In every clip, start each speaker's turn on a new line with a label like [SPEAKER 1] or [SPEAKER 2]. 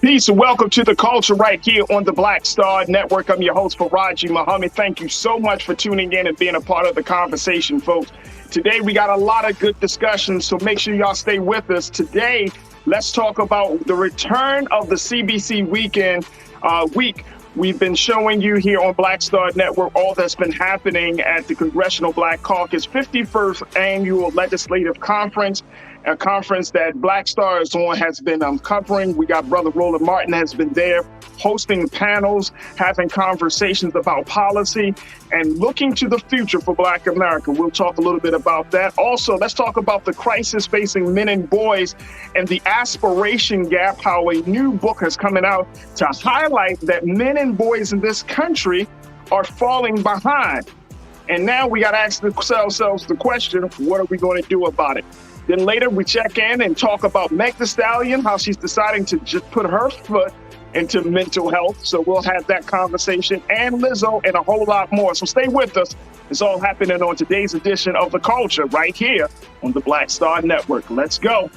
[SPEAKER 1] Peace and welcome to the culture right here on the Black Star Network. I'm your host, Farajii Muhammad. Thank you so much for tuning in and being a part of the conversation, folks. Today, we got a lot of good discussions, so make sure y'all stay with us. Today, let's talk about the return of the CBC week. We've been showing you here on Black Star Network all that's been happening at the Congressional Black Caucus 51st Annual Legislative Conference, a conference that Black Star is on, has been covering. We got Brother Roland Martin has been there hosting panels, having conversations about policy and looking to the future for Black America. We'll talk a little bit about that. Also, let's talk about the crisis facing men and boys and the aspiration gap, how a new book is coming out to highlight that men and boys in this country are falling behind. And now we got to ask ourselves the question, what are we going to do about it? Then later we check in and talk about Meg The Stallion, how she's deciding to just put her foot into mental health. So we'll have that conversation, and Lizzo and a whole lot more. So stay with us. It's all happening on today's edition of The Culture right here on the Black Star Network. Let's go.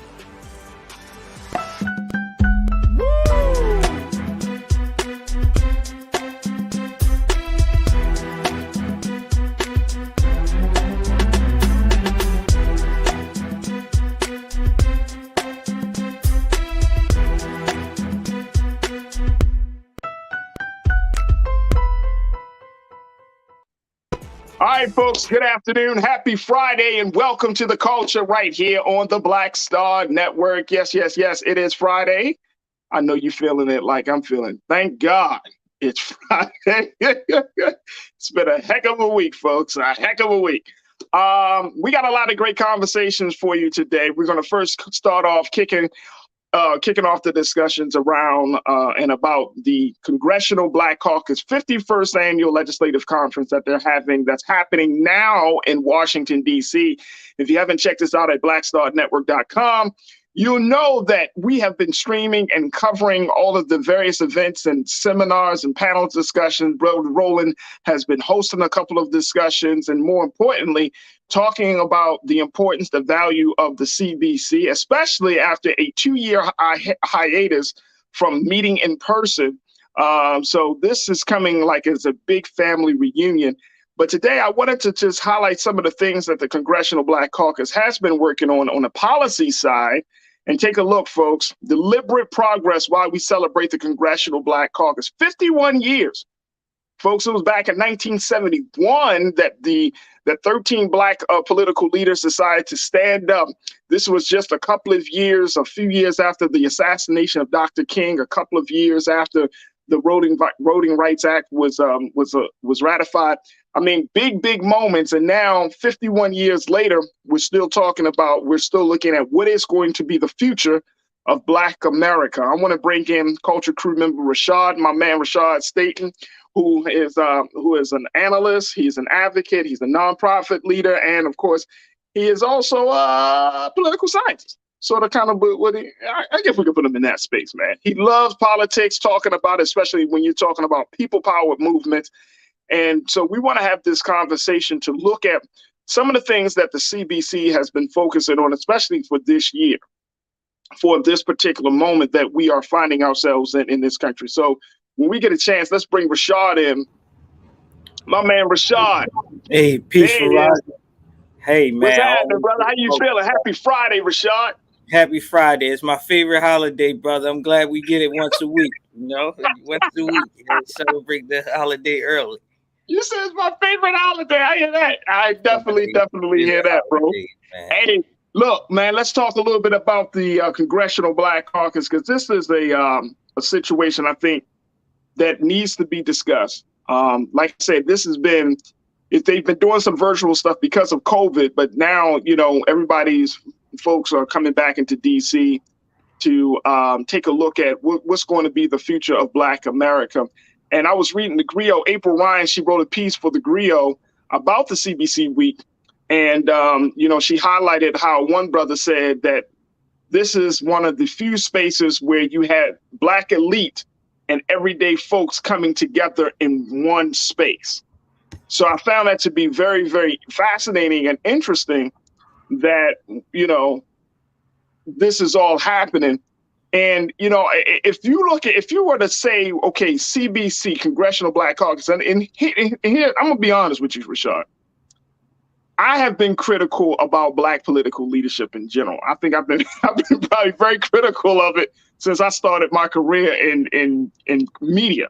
[SPEAKER 1] All right, folks, good afternoon. Happy Friday and welcome to the culture right here on the Black Star Network. Yes, it is Friday. I know you're feeling it like I'm feeling. Thank God it's Friday. It's been a heck of a week, folks, a heck of a week. We got a lot of great conversations for you today. We're going to first start off kicking off the discussions around and about the Congressional Black Caucus 51st Annual Legislative Conference that they're having, that's happening now in Washington, D.C. If you haven't checked us out at blackstarnetwork.com, you'll know that we have been streaming and covering all of the various events and seminars and panel discussions. Brother Roland has been hosting a couple of discussions, and more importantly, talking about the importance, the value of the CBC, especially after a 2-year hiatus from meeting in person. So this is coming like as a big family reunion. But today I wanted to just highlight some of the things that the Congressional Black Caucus has been working on the policy side. And take a look, folks, deliberate progress while we celebrate the Congressional Black Caucus. 51 years. Folks, it was back in 1971 that 13 Black political leaders decided to stand up. This was just a few years after the assassination of Dr. King, a couple of years after the Voting Rights Act was ratified. I mean, big moments. And now 51 years later, we're still looking at what is going to be the future of Black America. I want to bring in Culture Crew member Rashad, my man Rashad Staten, who is an analyst, he's an advocate, he's a nonprofit leader, and of course, he is also a political scientist. Sort of kind of I guess we could put him in that space, man. He loves politics, talking about it, especially when you're talking about people power movements. And so we want to have this conversation to look at some of the things that the CBC has been focusing on, especially for this year, for this particular moment that we are finding ourselves in this country. So when we get a chance, let's bring Rashad in. My man, Rashad.
[SPEAKER 2] Hey, peace, Farajii. Hey, man.
[SPEAKER 1] What's happening, brother? How you feeling? Happy Friday, Rashad.
[SPEAKER 2] Happy Friday. It's my favorite holiday, brother. I'm glad we get it once a week, once a week. Celebrate the holiday early.
[SPEAKER 1] You said it's my favorite holiday. I hear that. I definitely hear that, bro. Hey, look, man, let's talk a little bit about the Congressional Black Caucus, because this is a situation I think that needs to be discussed. Like I said, they've been doing some virtual stuff because of COVID, but now, everybody's folks are coming back into DC to take a look at what's going to be the future of Black America. And I was reading the Griot, April Ryan, she wrote a piece for the Griot about the CBC week. And, she highlighted how one brother said that this is one of the few spaces where you had Black elite and everyday folks coming together in one space. So I found that to be very, very fascinating and interesting that, this is all happening. And, if you were to say, okay, CBC, Congressional Black Caucus, and here, I'm going to be honest with you, Rashad. I have been critical about Black political leadership in general. I think I've been probably very critical of it since I started my career in media,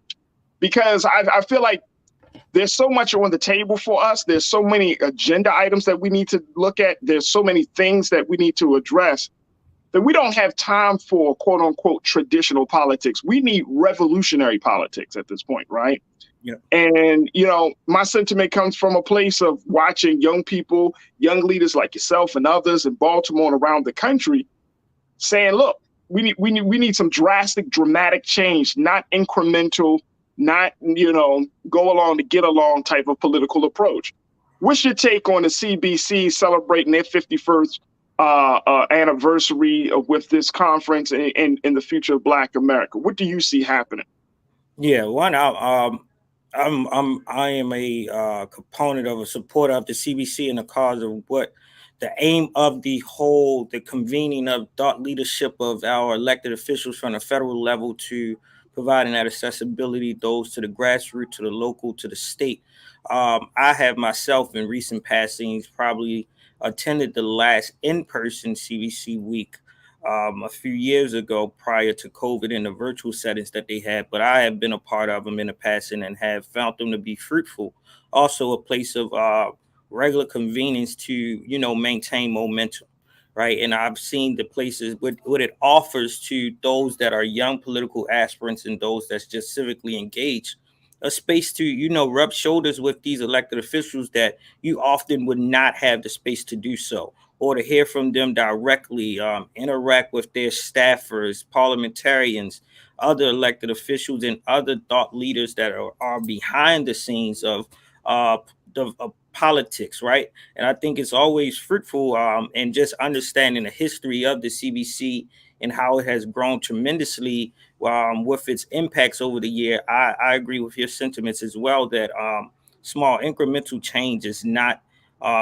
[SPEAKER 1] because I feel like there's so much on the table for us. There's so many agenda items that we need to look at. There's so many things that we need to address that we don't have time for, quote unquote, traditional politics. We need revolutionary politics at this point, right?
[SPEAKER 2] Yeah.
[SPEAKER 1] And, my sentiment comes from a place of watching young people, young leaders like yourself and others in Baltimore and around the country saying, look, we need some drastic, dramatic change, not incremental, not, go along to get along type of political approach. What's your take on the CBC celebrating their 51st anniversary with this conference in the future of Black America? What do you see happening?
[SPEAKER 2] Yeah, I am a component of a supporter of the CBC and the cause of what the aim of the convening of thought leadership of our elected officials from the federal level to providing that accessibility, those to the grassroots, to the local, to the state. I have myself in recent passings probably attended the last in-person CBC week a few years ago prior to COVID in the virtual settings that they had, but I have been a part of them in the past and have found them to be fruitful. Also a place of regular convenience to, maintain momentum, right? And I've seen the places, what it offers to those that are young political aspirants and those that's just civically engaged, a space to, rub shoulders with these elected officials that you often would not have the space to do so, or to hear from them directly, interact with their staffers, parliamentarians, other elected officials, and other thought leaders that are behind the scenes of politics, right? And I think it's always fruitful in just understanding the history of the CBC and how it has grown tremendously with its impacts over the year. I agree with your sentiments as well that small incremental change is not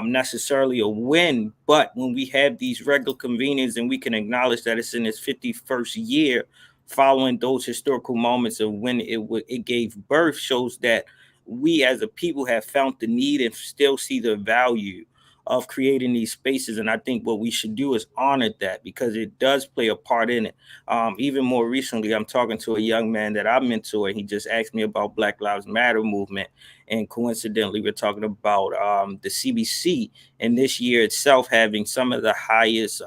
[SPEAKER 2] necessarily a win, but when we have these regular convenings and we can acknowledge that it's in its 51st year following those historical moments of when it gave birth, shows that we as a people have found the need and still see the value of creating these spaces. And I think what we should do is honor that, because it does play a part in it. Even more recently, I'm talking to a young man that I mentor, and he just asked me about Black Lives Matter movement. And coincidentally, we're talking about the CBC, and this year itself having some of the highest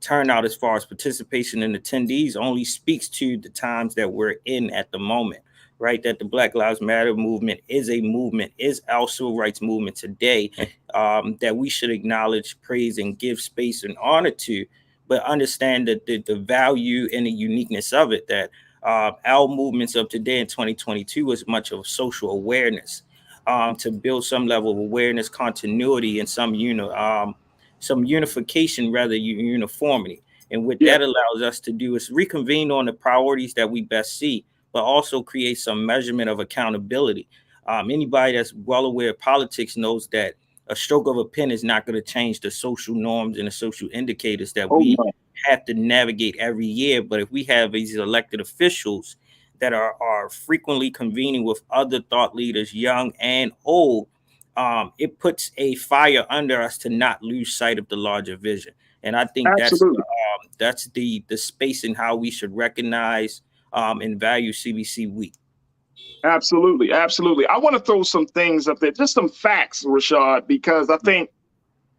[SPEAKER 2] turnout as far as participation in attendees only speaks to the times that we're in at the moment. Right, that the Black Lives Matter movement is our civil rights movement today, that we should acknowledge, praise, and give space and honor to, but understand that the value and the uniqueness of it, that our movements of today in 2022 is much of social awareness, to build some level of awareness, continuity, and some unification, rather uniformity. And what that allows us to do is reconvene on the priorities that we best see, but also create some measurement of accountability. Anybody that's well aware of politics knows that a stroke of a pen is not going to change the social norms and the social indicators that we have to navigate every year. But if we have these elected officials that are frequently convening with other thought leaders, young and old, it puts a fire under us to not lose sight of the larger vision. And I think that's the space in how we should recognize and value CBC week.
[SPEAKER 1] Absolutely. I want to throw some things up there, just some facts, Rashad, because I think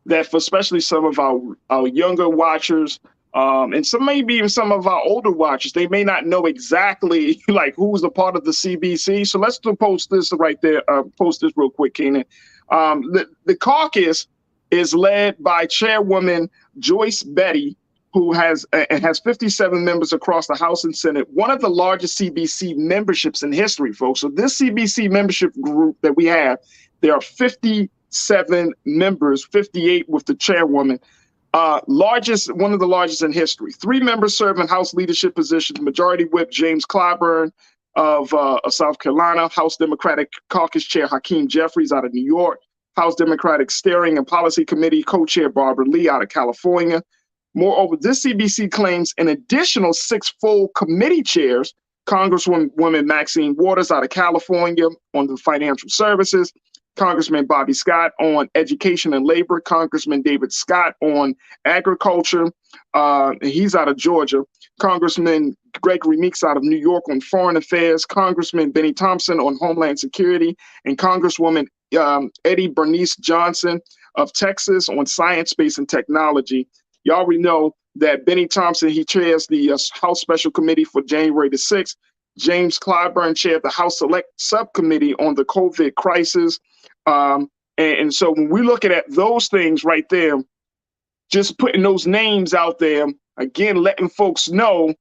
[SPEAKER 1] that for especially some of our younger watchers, and maybe even some of our older watchers, they may not know exactly like who's a part of the CBC. So let's post this right there. Post this real quick, Keenan. The caucus is led by Chairwoman Joyce Betty, who has 57 members across the House and Senate, one of the largest CBC memberships in history, folks. So this CBC membership group that we have, there are 57 members, 58 with the chairwoman, one of the largest in history. 3 members serve in House leadership positions: Majority Whip James Clyburn of South Carolina, House Democratic Caucus Chair Hakeem Jeffries out of New York, House Democratic Steering and Policy Committee Co-Chair Barbara Lee out of California, Moreover, this CBC claims an additional 6 full committee chairs. Congresswoman Maxine Waters out of California on the financial services, Congressman Bobby Scott on education and labor, Congressman David Scott on agriculture, he's out of Georgia, Congressman Gregory Meeks out of New York on foreign affairs, Congressman Benny Thompson on homeland security, and Congresswoman Eddie Bernice Johnson of Texas on science, space, and technology. You already know that Benny Thompson, he chairs the House Special Committee for January the 6th. James Clyburn chaired the House Select Subcommittee on the COVID crisis. And so when we look at those things right there, just putting those names out there, again, letting folks know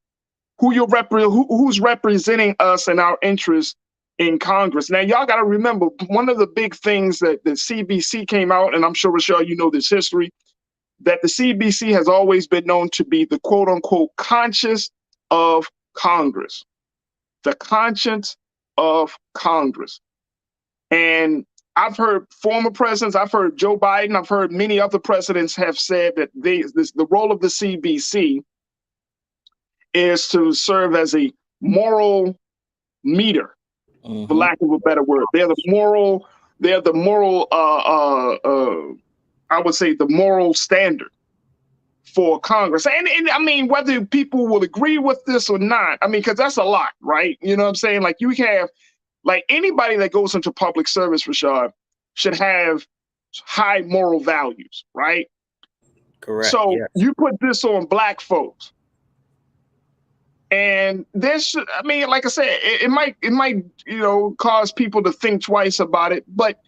[SPEAKER 1] who who's representing us and our interests in Congress. Now, y'all got to remember, one of the big things that the CBC came out, and I'm sure, Rashad, you know this history, that the CBC has always been known to be the quote unquote conscience of Congress, the conscience of Congress. And I've heard former presidents, I've heard Joe Biden, I've heard many other presidents have said that the role of the CBC is to serve as a moral meter, for lack of a better word. They're the moral, I would say the moral standard for Congress. And I mean, whether people will agree with this or not, I mean, because that's a lot, right? You know what I'm saying? Like you have, like anybody that goes into public service, Rashad, should have high moral values, right?
[SPEAKER 2] Correct.
[SPEAKER 1] So
[SPEAKER 2] yes.
[SPEAKER 1] You put this on Black folks. And this, I mean, like I said, it might, you know, cause people to think twice about it. But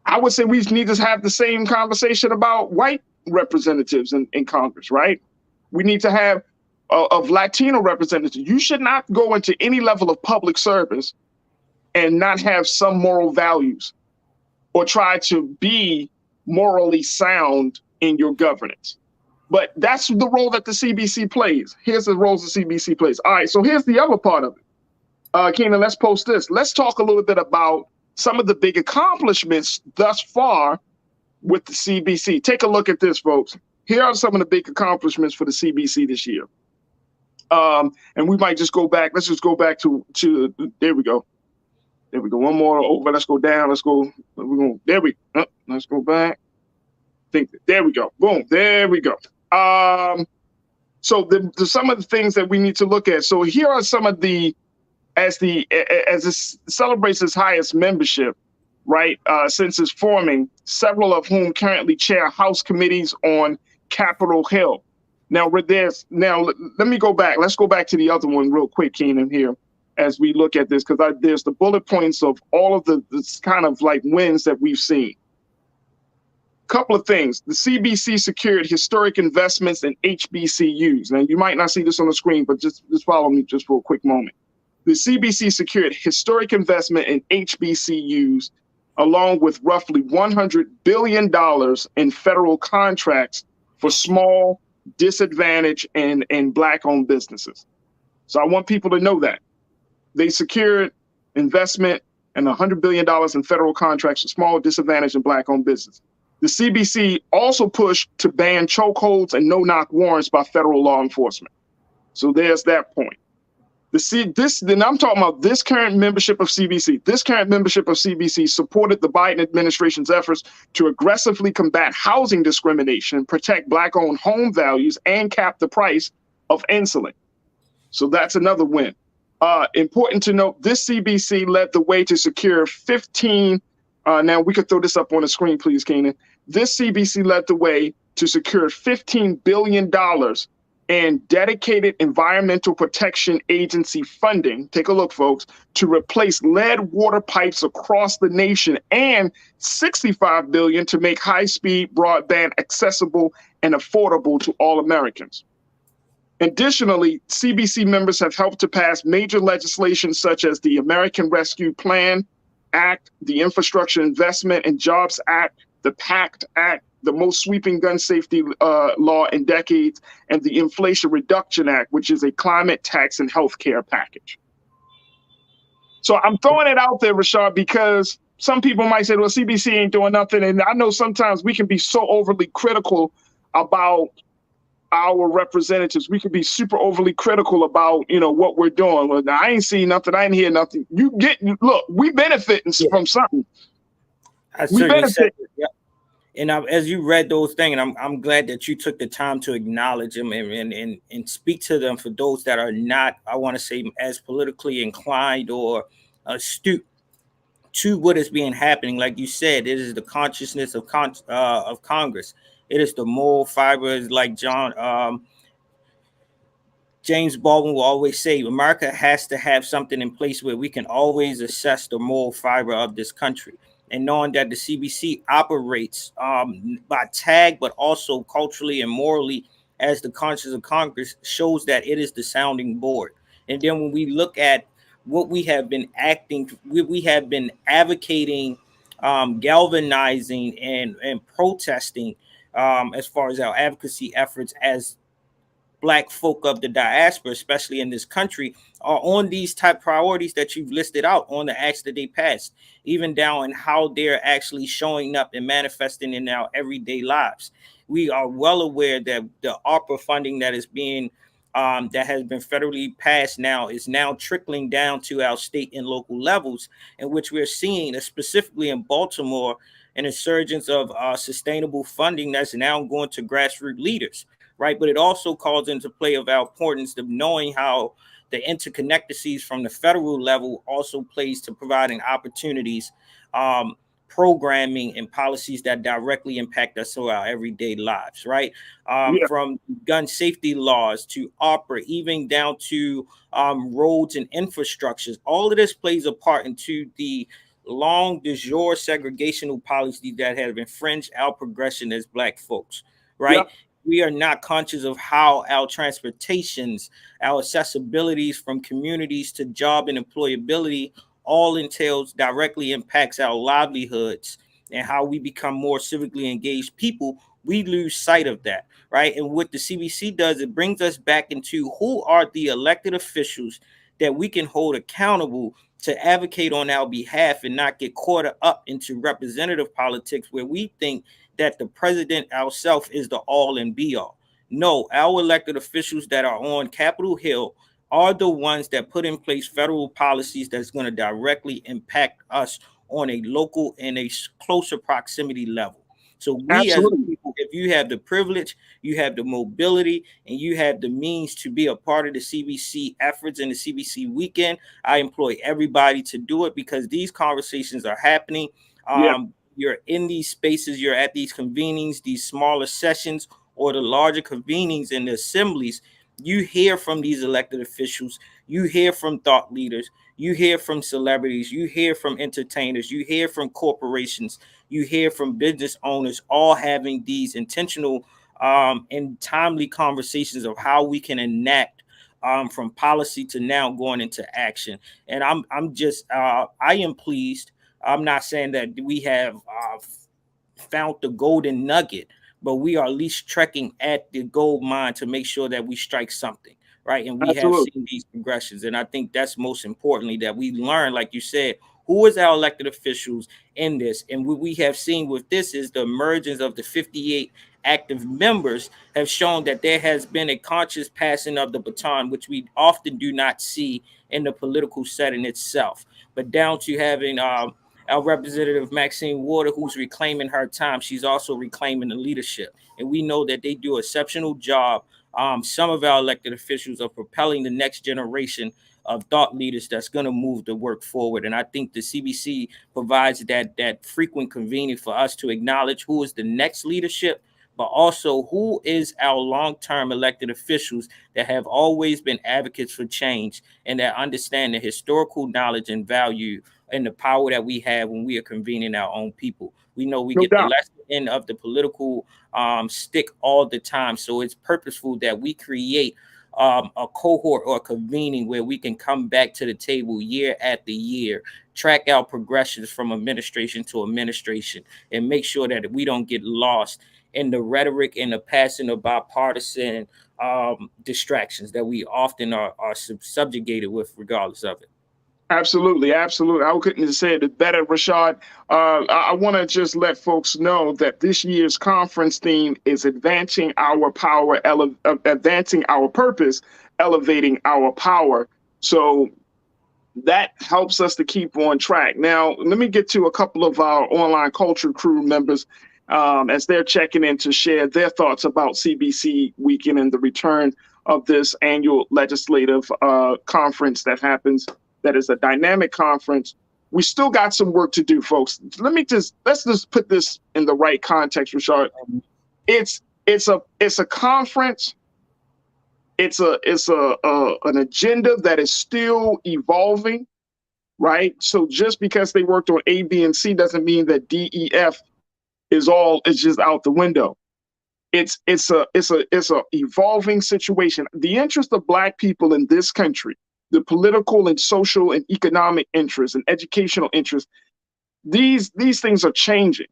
[SPEAKER 1] I would say we need to have the same conversation about white representatives in Congress, right? We need to have of Latino representatives. You should not go into any level of public service and not have some moral values or try to be morally sound in your governance. But that's the role that the CBC plays. Here's the roles the CBC plays. All right, so here's the other part of it. Kenan, let's post this. Let's talk a little bit about some of the big accomplishments thus far with the CBC. Take a look at this, folks. Here are some of the big accomplishments for the CBC this year. And we might just go back. Let's just go back to there we go. There we go. One more over. Let's go down. Let's go. There we go. Let's go back. There we go. Boom. There we go. So some of the things that we need to look at. So here are some of the, as it celebrates its highest membership, right, since its forming, several of whom currently chair House committees on Capitol Hill. Now, let me go back. Let's go back to the other one real quick, Kenan, here, as we look at this, because there's the bullet points of all of this kind of like wins that we've seen. Couple of things. The CBC secured historic investments in HBCUs. Now, you might not see this on the screen, but just follow me just for a quick moment. The CBC secured historic investment in HBCUs, along with roughly $100 billion in federal contracts for small, disadvantaged, and Black-owned businesses. So I want people to know that. They secured investment and $100 billion in federal contracts for small, disadvantaged, and Black-owned businesses. The CBC also pushed to ban chokeholds and no-knock warrants by federal law enforcement. So there's that point. Then I'm talking about this current membership of CBC. This current membership of CBC supported the Biden administration's efforts to aggressively combat housing discrimination, protect Black-owned home values, and cap the price of insulin. So that's another win. Important to note, this CBC led the way to secure 15. Now we could throw this up on the screen, please, Kenan. This CBC led the way to secure $15 billion in dedicated Environmental Protection Agency funding. Take a look, folks, to replace lead water pipes across the nation, and $65 billion to make high-speed broadband accessible and affordable to all Americans. Additionally, CBC members have helped to pass major legislation such as the American Rescue Plan Act, the Infrastructure Investment and Jobs Act, the PACT Act, the most sweeping gun safety law in decades, and the Inflation Reduction Act, which is a climate tax and healthcare package. So I'm throwing it out there, Rashad, because some people might say, well, CBC ain't doing nothing. And I know sometimes we can be so overly critical about our representatives. We could be super overly critical about, what we're doing. Well, I ain't seen nothing. I ain't hear nothing. Look, we benefiting from something.
[SPEAKER 2] I
[SPEAKER 1] We
[SPEAKER 2] certainly said
[SPEAKER 1] benefit.
[SPEAKER 2] it. Yeah. And as you read those things, and I'm glad that you took the time to acknowledge them and speak to them for those that are not, I want to say, as politically inclined or astute to what is being happening. Like you said, it is the consciousness of Congress. It is the moral fibers, like James Baldwin will always say, America has to have something in place where we can always assess the moral fiber of this country. And knowing that the CBC operates by tag, but also culturally and morally as the conscience of Congress, shows that it is the sounding board. And then when we look at what we have been we have been advocating, galvanizing, and protesting, as far as our advocacy efforts as Black folk of the diaspora, especially in this country, are on these type priorities that you've listed out on the acts that they passed, even down in how they're actually showing up and manifesting in our everyday lives. We are well aware that the ARPA funding that is being that has been federally passed now is now trickling down to our state and local levels, in which we're seeing, specifically in Baltimore, an insurgence of sustainable funding that's now going to grassroots leaders, right? But it also calls into play of our importance of knowing how the interconnectedness from the federal level also plays to providing opportunities, programming, and policies that directly impact us in our everyday lives, right?
[SPEAKER 1] Yeah.
[SPEAKER 2] From gun safety laws to opera, even down to roads and infrastructures. All of this plays a part into the long de jure segregational policies that have infringed our progression as Black folks,
[SPEAKER 1] Yeah.
[SPEAKER 2] right? We are not conscious of how our transportations, our accessibilities from communities to job and employability all entails directly impacts our livelihoods and how we become more civically engaged people. We lose sight of that, right? And what the CBC does, it brings us back into who are the elected officials that we can hold accountable to advocate on our behalf and not get caught up into representative politics where we think that the president ourselves is the all and be all. No, our elected officials that are on Capitol Hill are the ones that put in place federal policies that's going to directly impact us on a local and a closer proximity level. So we as a
[SPEAKER 1] Absolutely.
[SPEAKER 2] people, if you have the privilege, you have the mobility, and you have the means to be a part of the CBC efforts and the CBC weekend, I employ everybody to do it because these conversations are happening.
[SPEAKER 1] Yeah.
[SPEAKER 2] You're in these spaces, you're at these convenings, these smaller sessions, or the larger convenings and the assemblies. You hear from these elected officials, you hear from thought leaders, you hear from celebrities, you hear from entertainers, you hear from corporations, you hear from business owners, all having these intentional and timely conversations of how we can enact from policy to now going into action. And I am pleased. I'm not saying that we have found the golden nugget, but we are at least trekking at the gold mine to make sure that we strike something, right? And we have
[SPEAKER 1] Absolutely.
[SPEAKER 2] seen these progressions. And I think that's most importantly that we learn, like you said, who is our elected officials in this. And what we have seen with this is the emergence of the 58 active members have shown that there has been a conscious passing of the baton, which we often do not see in the political setting itself, but down to having our representative Maxine Water, who's reclaiming her time. She's also reclaiming the leadership. And we know that they do an exceptional job. Some of our elected officials are propelling the next generation of thought leaders that's going to move the work forward. And I think the CBC provides that frequent convening for us to acknowledge who is the next leadership, but also who is our long-term elected officials that have always been advocates for change and that understand the historical knowledge and value and the power that we have when we are convening our own people. We know we
[SPEAKER 1] No
[SPEAKER 2] get the
[SPEAKER 1] doubt.
[SPEAKER 2] lesson end of the political stick all the time. So it's purposeful that we create a cohort or a convening where we can come back to the table year after year, track our progressions from administration to administration, and make sure that we don't get lost in the rhetoric and the passing of bipartisan distractions that we often are subjugated with regardless of it.
[SPEAKER 1] Absolutely, absolutely. I couldn't have said it better, Rashad. I want to just let folks know that this year's conference theme is advancing our power, advancing our purpose, elevating our power. So that helps us to keep on track. Now, let me get to a couple of our online culture crew members as they're checking in to share their thoughts about CBC weekend and the return of this annual legislative conference that happens. That is a dynamic conference. We still got some work to do, folks. Let's just put this in the right context, Richard. It's a conference. It's an agenda that is still evolving, right? So just because they worked on A, B, and C doesn't mean that D, E, F is just out the window. It's a evolving situation. The interest of Black people in this country, the political and social and economic interests and educational interests, these things are changing.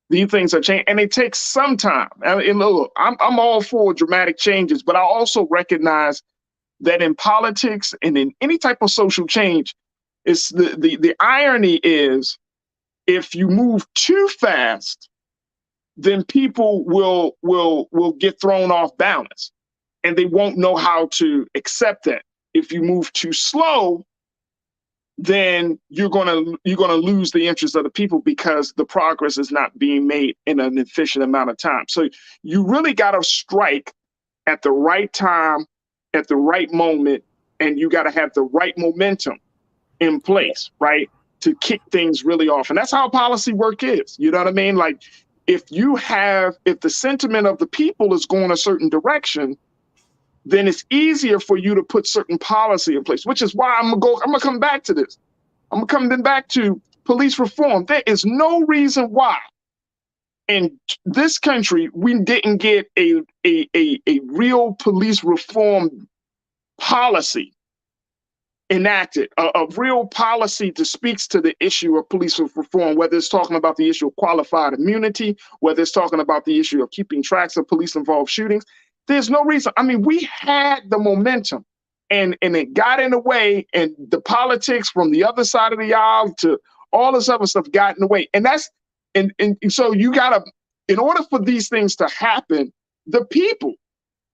[SPEAKER 1] These things are changing, and it takes some time. And look, I'm all for dramatic changes, but I also recognize that in politics and in any type of social change, it's the irony is if you move too fast, then people will get thrown off balance, and they won't know how to accept that. If you move too slow, then you're gonna lose the interest of the people because the progress is not being made in an efficient amount of time. So you really got to strike at the right time, at the right moment, and you got to have the right momentum in place, right, to kick things really off. And that's how policy work is. You know what I mean? Like if the sentiment of the people is going a certain direction, then it's easier for you to put certain policy in place, which is why I'm gonna come back to this. I'm coming back to police reform. There is no reason why in this country we didn't get a real police reform policy enacted, a real policy that speaks to the issue of police reform, whether it's talking about the issue of qualified immunity, whether it's talking about the issue of keeping tracks of police-involved shootings. There's no reason. I mean, we had the momentum and it got in the way, and the politics from the other side of the aisle to all this other stuff got in the way. And so you gotta, in order for these things to happen, the people,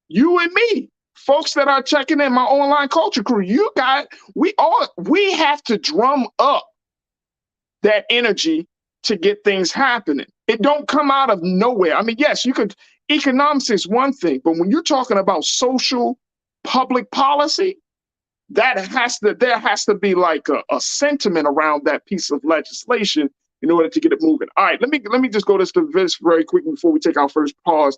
[SPEAKER 1] you and me, folks that are checking in my online culture crew, we have to drum up that energy to get things happening. It don't come out of nowhere. I mean, yes, economics is one thing, but when you're talking about social public policy, there has to be like a sentiment around that piece of legislation in order to get it moving. All right, let me just go to this very quickly before we take our first pause.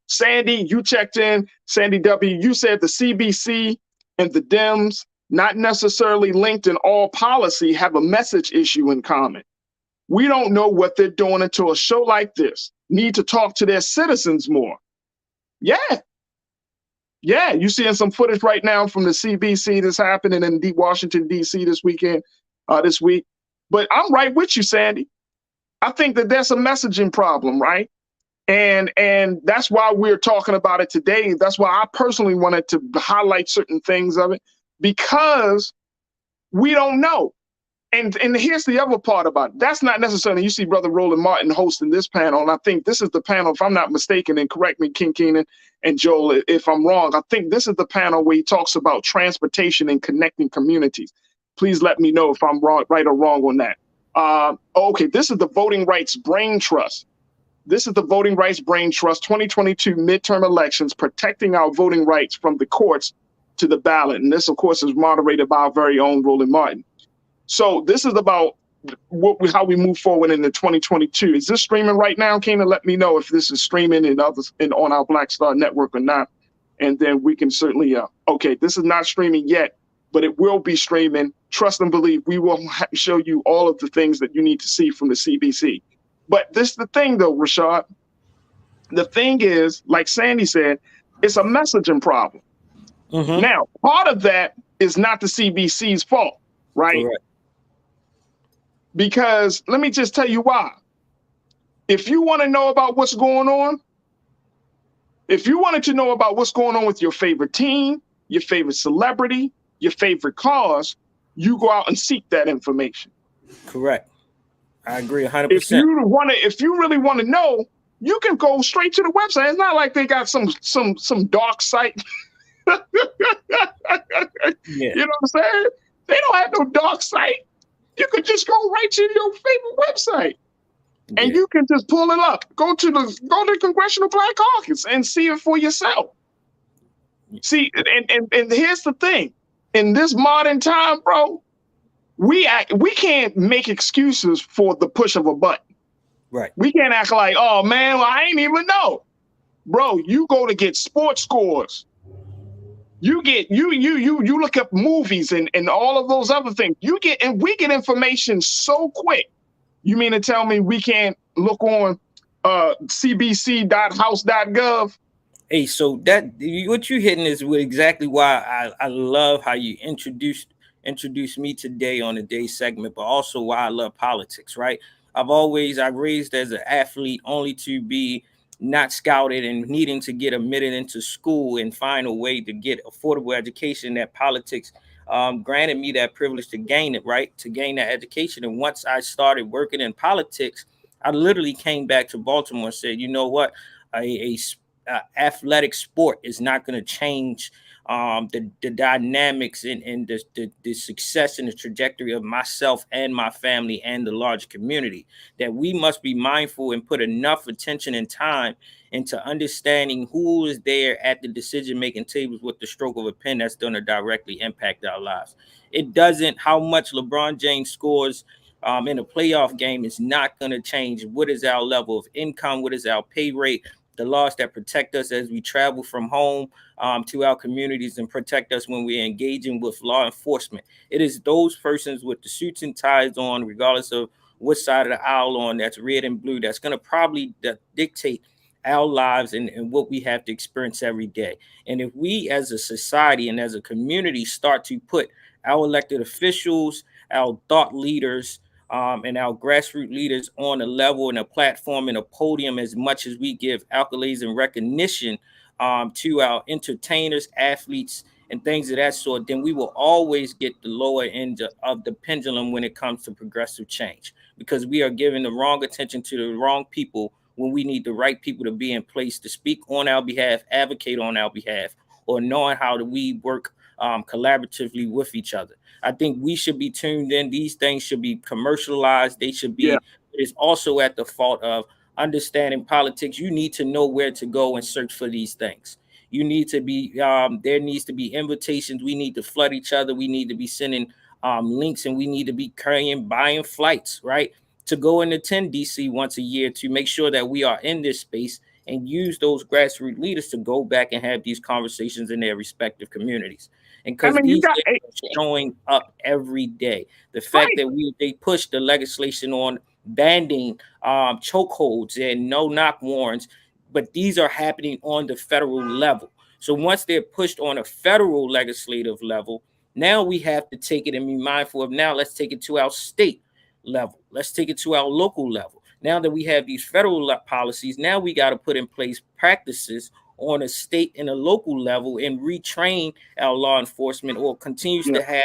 [SPEAKER 1] Sandy, you checked in. Sandy W, you said the CBC and the Dems, not necessarily linked in all policy, have a message issue in common. We don't know what they're doing until a show like this need to talk to their citizens more. Yeah, you're seeing some footage right now from the CBC that's happening in Washington, D.C. this week. But I'm right with you, Sandy. I think that there's a messaging problem, right? And that's why we're talking about it today. That's why I personally wanted to highlight certain things of it, because we don't know. And here's the other part about it. That's not necessarily, you see Brother Roland Martin hosting this panel, and I think this is the panel, if I'm not mistaken, and correct me, King Keenan and Joel, if I'm wrong, I think this is the panel where he talks about transportation and connecting communities. Please let me know if I'm right or wrong on that. Okay, this is the Voting Rights Brain Trust. This is the Voting Rights Brain Trust 2022 midterm elections, protecting our voting rights from the courts to the ballot. And this, of course, is moderated by our very own Roland Martin. So this is about how we move forward into 2022. Is this streaming right now, Keenan? Let me know if this is streaming on our Black Star Network or not. And then we can certainly, okay, this is not streaming yet, but it will be streaming. Trust and believe, we will show you all of the things that you need to see from the CBC. But this is the thing, though, Rashad. The thing is, like Sandy said, it's a messaging problem. Mm-hmm. Now, part of that is not the CBC's fault, right? Correct. Because let me just tell you why. If you want to know about what's going on, if you wanted to know about what's going on with your favorite team, your favorite celebrity, your favorite cause, you go out and seek that information.
[SPEAKER 2] Correct. I agree 100%.
[SPEAKER 1] If you really want to know, you can go straight to the website. It's not like they got some dark site.
[SPEAKER 2] Yeah.
[SPEAKER 1] You know what I'm saying? They don't have no dark site. You could just go right to your favorite website. And you can just pull it up. Go to the Congressional Black Caucus and see it for yourself. See, and here's the thing. In this modern time, bro, we can't make excuses for the push of a button.
[SPEAKER 2] Right.
[SPEAKER 1] We can't act like, oh man, well, I ain't even know. Bro, you go to get sports scores. You look up movies and all of those other things. We get information so quick. You mean to tell me we can't look on cbc.house.gov?
[SPEAKER 2] Hey, so that what you're hitting is exactly why I love how you introduced me today on the day segment, but also why I love politics, right? I raised as an athlete only to be not scouted and needing to get admitted into school and find a way to get affordable education. That politics granted me that privilege to gain it, right? To gain that education. And once I started working in politics, I literally came back to Baltimore and said, you know what, a athletic sport is not going to change the dynamics and the success and the trajectory of myself and my family and the large community. That we must be mindful and put enough attention and time into understanding who is there at the decision-making tables with the stroke of a pen that's going to directly impact our lives. It doesn't, how much LeBron James scores in a playoff game is not going to change what is our level of income, what is our pay rate, the laws that protect us as we travel from home to our communities and protect us when we're engaging with law enforcement. It is those persons with the suits and ties on, regardless of what side of the aisle on, that's red and blue, that's going to probably dictate our lives and what we have to experience every day. And if we as a society and as a community start to put our elected officials, our thought leaders, and our grassroots leaders on a level and a platform and a podium as much as we give accolades and recognition to our entertainers, athletes, and things of that sort, then we will always get the lower end of the pendulum when it comes to progressive change, because we are giving the wrong attention to the wrong people when we need the right people to be in place to speak on our behalf, advocate on our behalf, or knowing how do we work collaboratively with each other. I think we should be tuned in. These things should be commercialized. They should be, It's also at the fault of understanding politics. You need to know where to go and search for these things. You need to be, there needs to be invitations. We need to flood each other. We need to be sending links, and we need to be buying flights, right? To go and attend DC once a year to make sure that we are in this space and use those grassroots leaders to go back and have these conversations in their respective communities. And because these things are showing up every day. The fact that they pushed the legislation on banning chokeholds and no knock warrants, but these are happening on the federal level. So once they're pushed on a federal legislative level, now we have to take it and be mindful of, now let's take it to our state level. Let's take it to our local level. Now that we have these federal policies, now we got to put in place practices on a state and a local level and retrain our law enforcement, or continues to have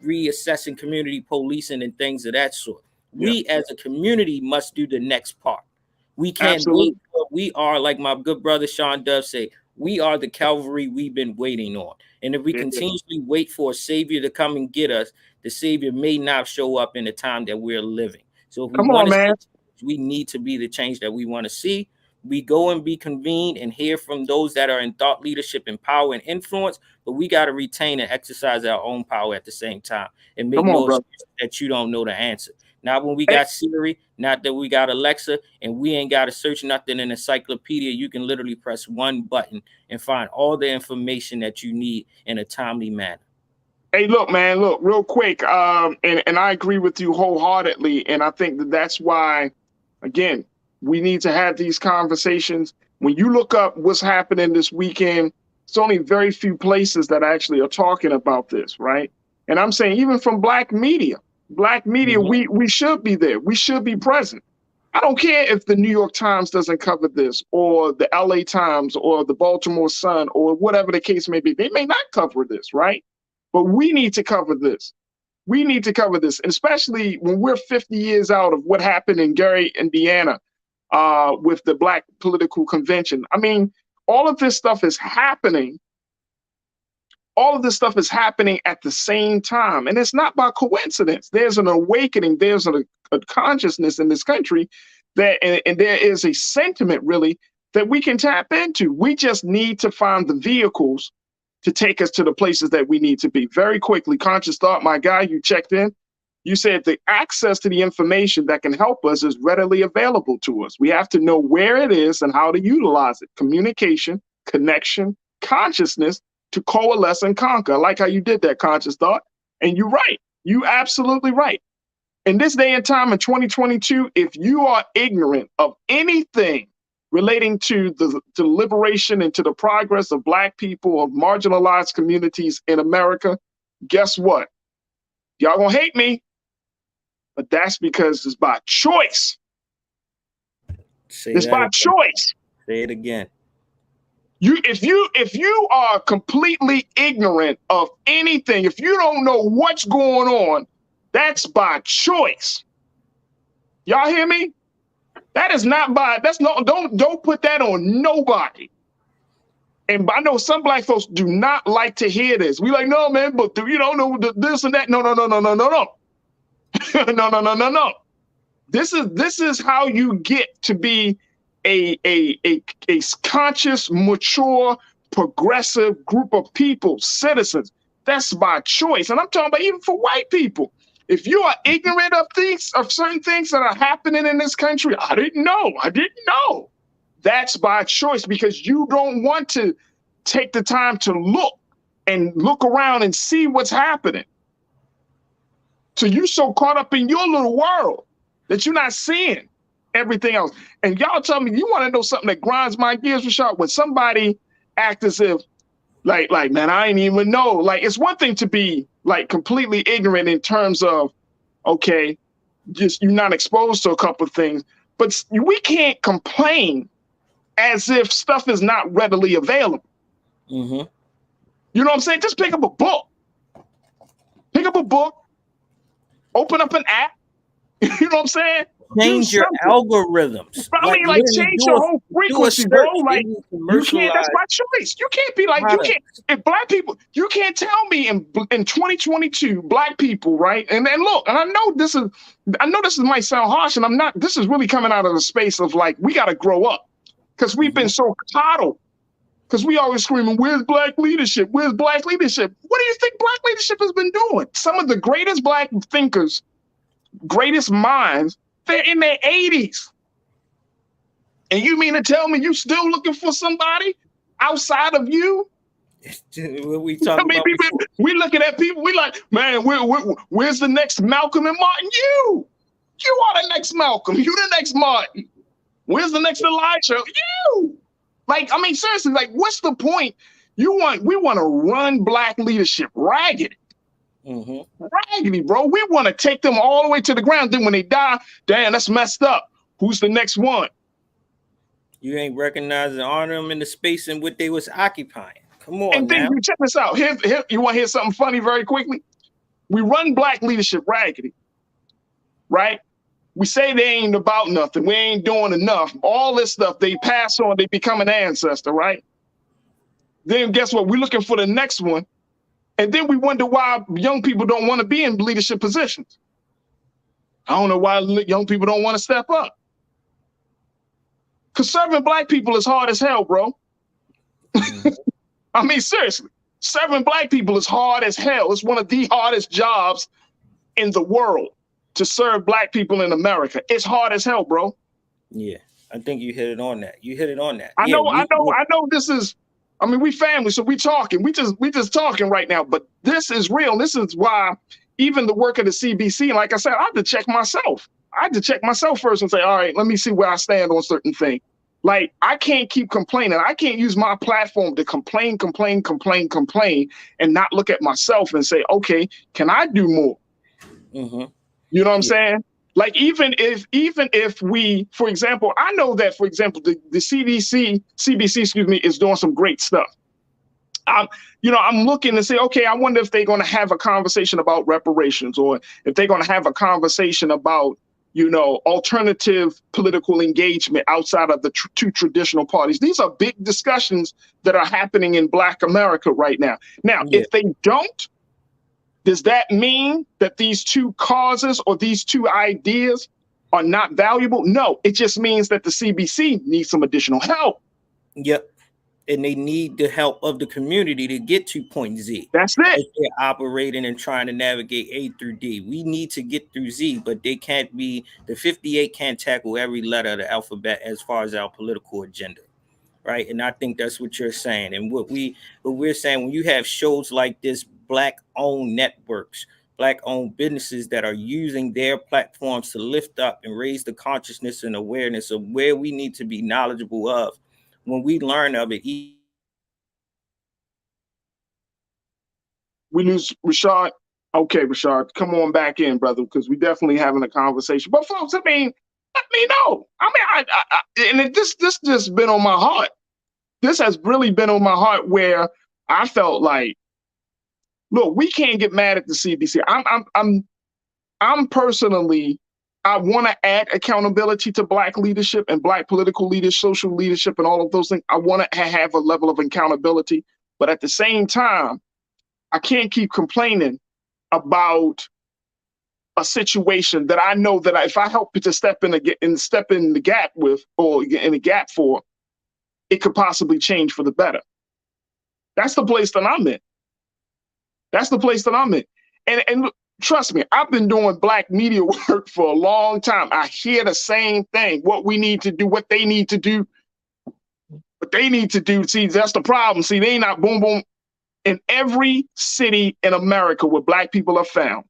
[SPEAKER 2] reassessing community policing and things of that sort. We as a community must do the next part. We can't wait. We are, like my good brother Sean Dove say, we are the cavalry we've been waiting on. And if we continuously wait for a savior to come and get us, the savior may not show up in the time that we're living. So if we want to see, we need to be the change that we want to see. We go and be convened and hear from those that are in thought leadership and power and influence, but we got to retain and exercise our own power at the same time and make no excuse that you don't know the answer. Not when we got Siri, not that we got Alexa, and we ain't got to search nothing in encyclopedia. You can literally press one button and find all the information that you need in a timely manner.
[SPEAKER 1] Hey, look, man, real quick. And I agree with you wholeheartedly. And I think that's why, again, we need to have these conversations. When you look up what's happening this weekend, it's only very few places that actually are talking about this, right? And I'm saying even from Black media, we should be there. We should be present. I don't care if the New York Times doesn't cover this, or the LA Times, or the Baltimore Sun, or whatever the case may be. They may not cover this, right? But we need to cover this. We need to cover this, and especially when we're 50 years out of what happened in Gary, Indiana, with the Black Political Convention. I mean, all of this stuff is happening. All of this stuff is happening at the same time, and it's not by coincidence. There's an awakening. There's a consciousness in this country that, and there is a sentiment really that we can tap into. We just need to find the vehicles to take us to the places that we need to be. Very quickly, Conscious Thought, my guy, you checked in. You said the access to the information that can help us is readily available to us. We have to know where it is and how to utilize it. Communication, connection, consciousness to coalesce and conquer. I like how you did that, Conscious Thought. And you're right. You absolutely right. In this day and time in 2022, if you are ignorant of anything relating to the liberation and to the progress of Black people, of marginalized communities in America, guess what? Y'all gonna hate me, but that's because it's by choice. It's by choice.
[SPEAKER 2] Say it again.
[SPEAKER 1] If you are completely ignorant of anything, if you don't know what's going on, that's by choice. Y'all hear me? That is not by, don't put that on nobody. And I know some Black folks do not like to hear this. We like, no, man, but you don't know this and that. No. No. This is how you get to be a conscious, mature, progressive group of people, citizens. That's by choice. And I'm talking about even for white people. If you are ignorant of things, of certain things that are happening in this country, I didn't know. That's by choice, because you don't want to take the time to look around and see what's happening. So you're so caught up in your little world that you're not seeing everything else. And y'all tell me, you want to know something that grinds my gears, Rashad? When somebody acts as if, like, man, I didn't even know. Like, it's one thing to be like completely ignorant in terms of, okay, just you're not exposed to a couple of things, but we can't complain as if stuff is not readily available.
[SPEAKER 2] Mm-hmm.
[SPEAKER 1] You know what I'm saying? Just pick up a book. Open up an app. You know what I'm saying?
[SPEAKER 2] Change your algorithms.
[SPEAKER 1] I mean, like change your whole frequency, bro. Like you can't. That's my choice. You can't be like you can't. If Black people, you can't tell me in 2022, Black people, right? And then look, and I know this might sound harsh, and I'm not. This is really coming out of the space of like we got to grow up, because we've been so coddled. Because we always screaming, "Where's Black leadership? Where's Black leadership?" What do you think Black leadership has been doing? Some of the greatest Black thinkers, greatest minds, they're in their 80s. And you mean to tell me you still looking for somebody outside of you?
[SPEAKER 2] What we talking about?
[SPEAKER 1] We looking at people, we like, man, where's the next Malcolm and Martin? You are the next Malcolm. You the next Martin. Where's the next Elijah? You. Like, I mean, seriously, like, what's the point? We want to run Black leadership ragged. Mm-hmm. Raggedy, bro. We want to take them all the way to the ground. Then when they die, damn, that's messed up. Who's the next one?
[SPEAKER 2] You ain't recognizing and honor them in the space in which they was occupying. Come on,
[SPEAKER 1] and then you check this out. Here, you want to hear something funny very quickly? We run Black leadership raggedy, right? We say they ain't about nothing. We ain't doing enough. All this stuff they pass on. They become an ancestor, right? Then guess what? We're looking for the next one. And then we wonder why young people don't want to be in leadership positions. I don't know why young people don't want to step up. Because serving Black people is hard as hell, bro. I mean, seriously, serving Black people is hard as hell. It's one of the hardest jobs in the world to serve Black people in America. It's hard as hell, bro.
[SPEAKER 2] Yeah, I think you hit it on that.
[SPEAKER 1] I know this is, I mean, we family, so we talking. We just talking right now, but this is real. This is why even the work of the CBC, like I said, I had to check myself. I had to check myself first and say, all right, let me see where I stand on certain things. Like, I can't keep complaining. I can't use my platform to complain, and not look at myself and say, okay, can I do more? Mm-hmm. You know what I'm saying? Like, even if we, for example, I know that, for example, the CBC, is doing some great stuff. I'm looking to say, okay, I wonder if they're going to have a conversation about reparations, or if they're going to have a conversation about, alternative political engagement outside of the two traditional parties. These are big discussions that are happening in Black America right now. Now,
[SPEAKER 2] Yeah.
[SPEAKER 1] if they don't, does that mean that these two causes or these two ideas are not valuable? No, it just means that the CBC needs some additional help.
[SPEAKER 2] Yep. And they need the help of the community to get to point Z.
[SPEAKER 1] That's it.
[SPEAKER 2] If they're operating and trying to navigate A through D. We need to get through Z, but they can't be, the 58 can't tackle every letter of the alphabet as far as our political agenda. Right. And I think that's what you're saying. And what we're saying, when you have shows like this, Black owned networks, Black owned businesses that are using their platforms to lift up and raise the consciousness and awareness of where we need to be knowledgeable of, when we learn of it.
[SPEAKER 1] We lose Rashad. Okay, Rashad, come on back in, brother, because we definitely having a conversation. But folks, let me know. This just been on my heart. This has really been on my heart, where I felt like, look, we can't get mad at the CBC. I'm personally, I want to add accountability to Black leadership and Black political leadership, social leadership, and all of those things. I want to have a level of accountability, but at the same time, I can't keep complaining about a situation that I know that if I help to step in the gap with, or in the gap for, it could possibly change for the better. That's the place that I'm in. That's the place that I'm in. And look, trust me, I've been doing Black media work for a long time. I hear the same thing. What we need to do, what they need to do, what they need to do. See, that's the problem. See, they not boom, boom. In every city in America where Black people are found,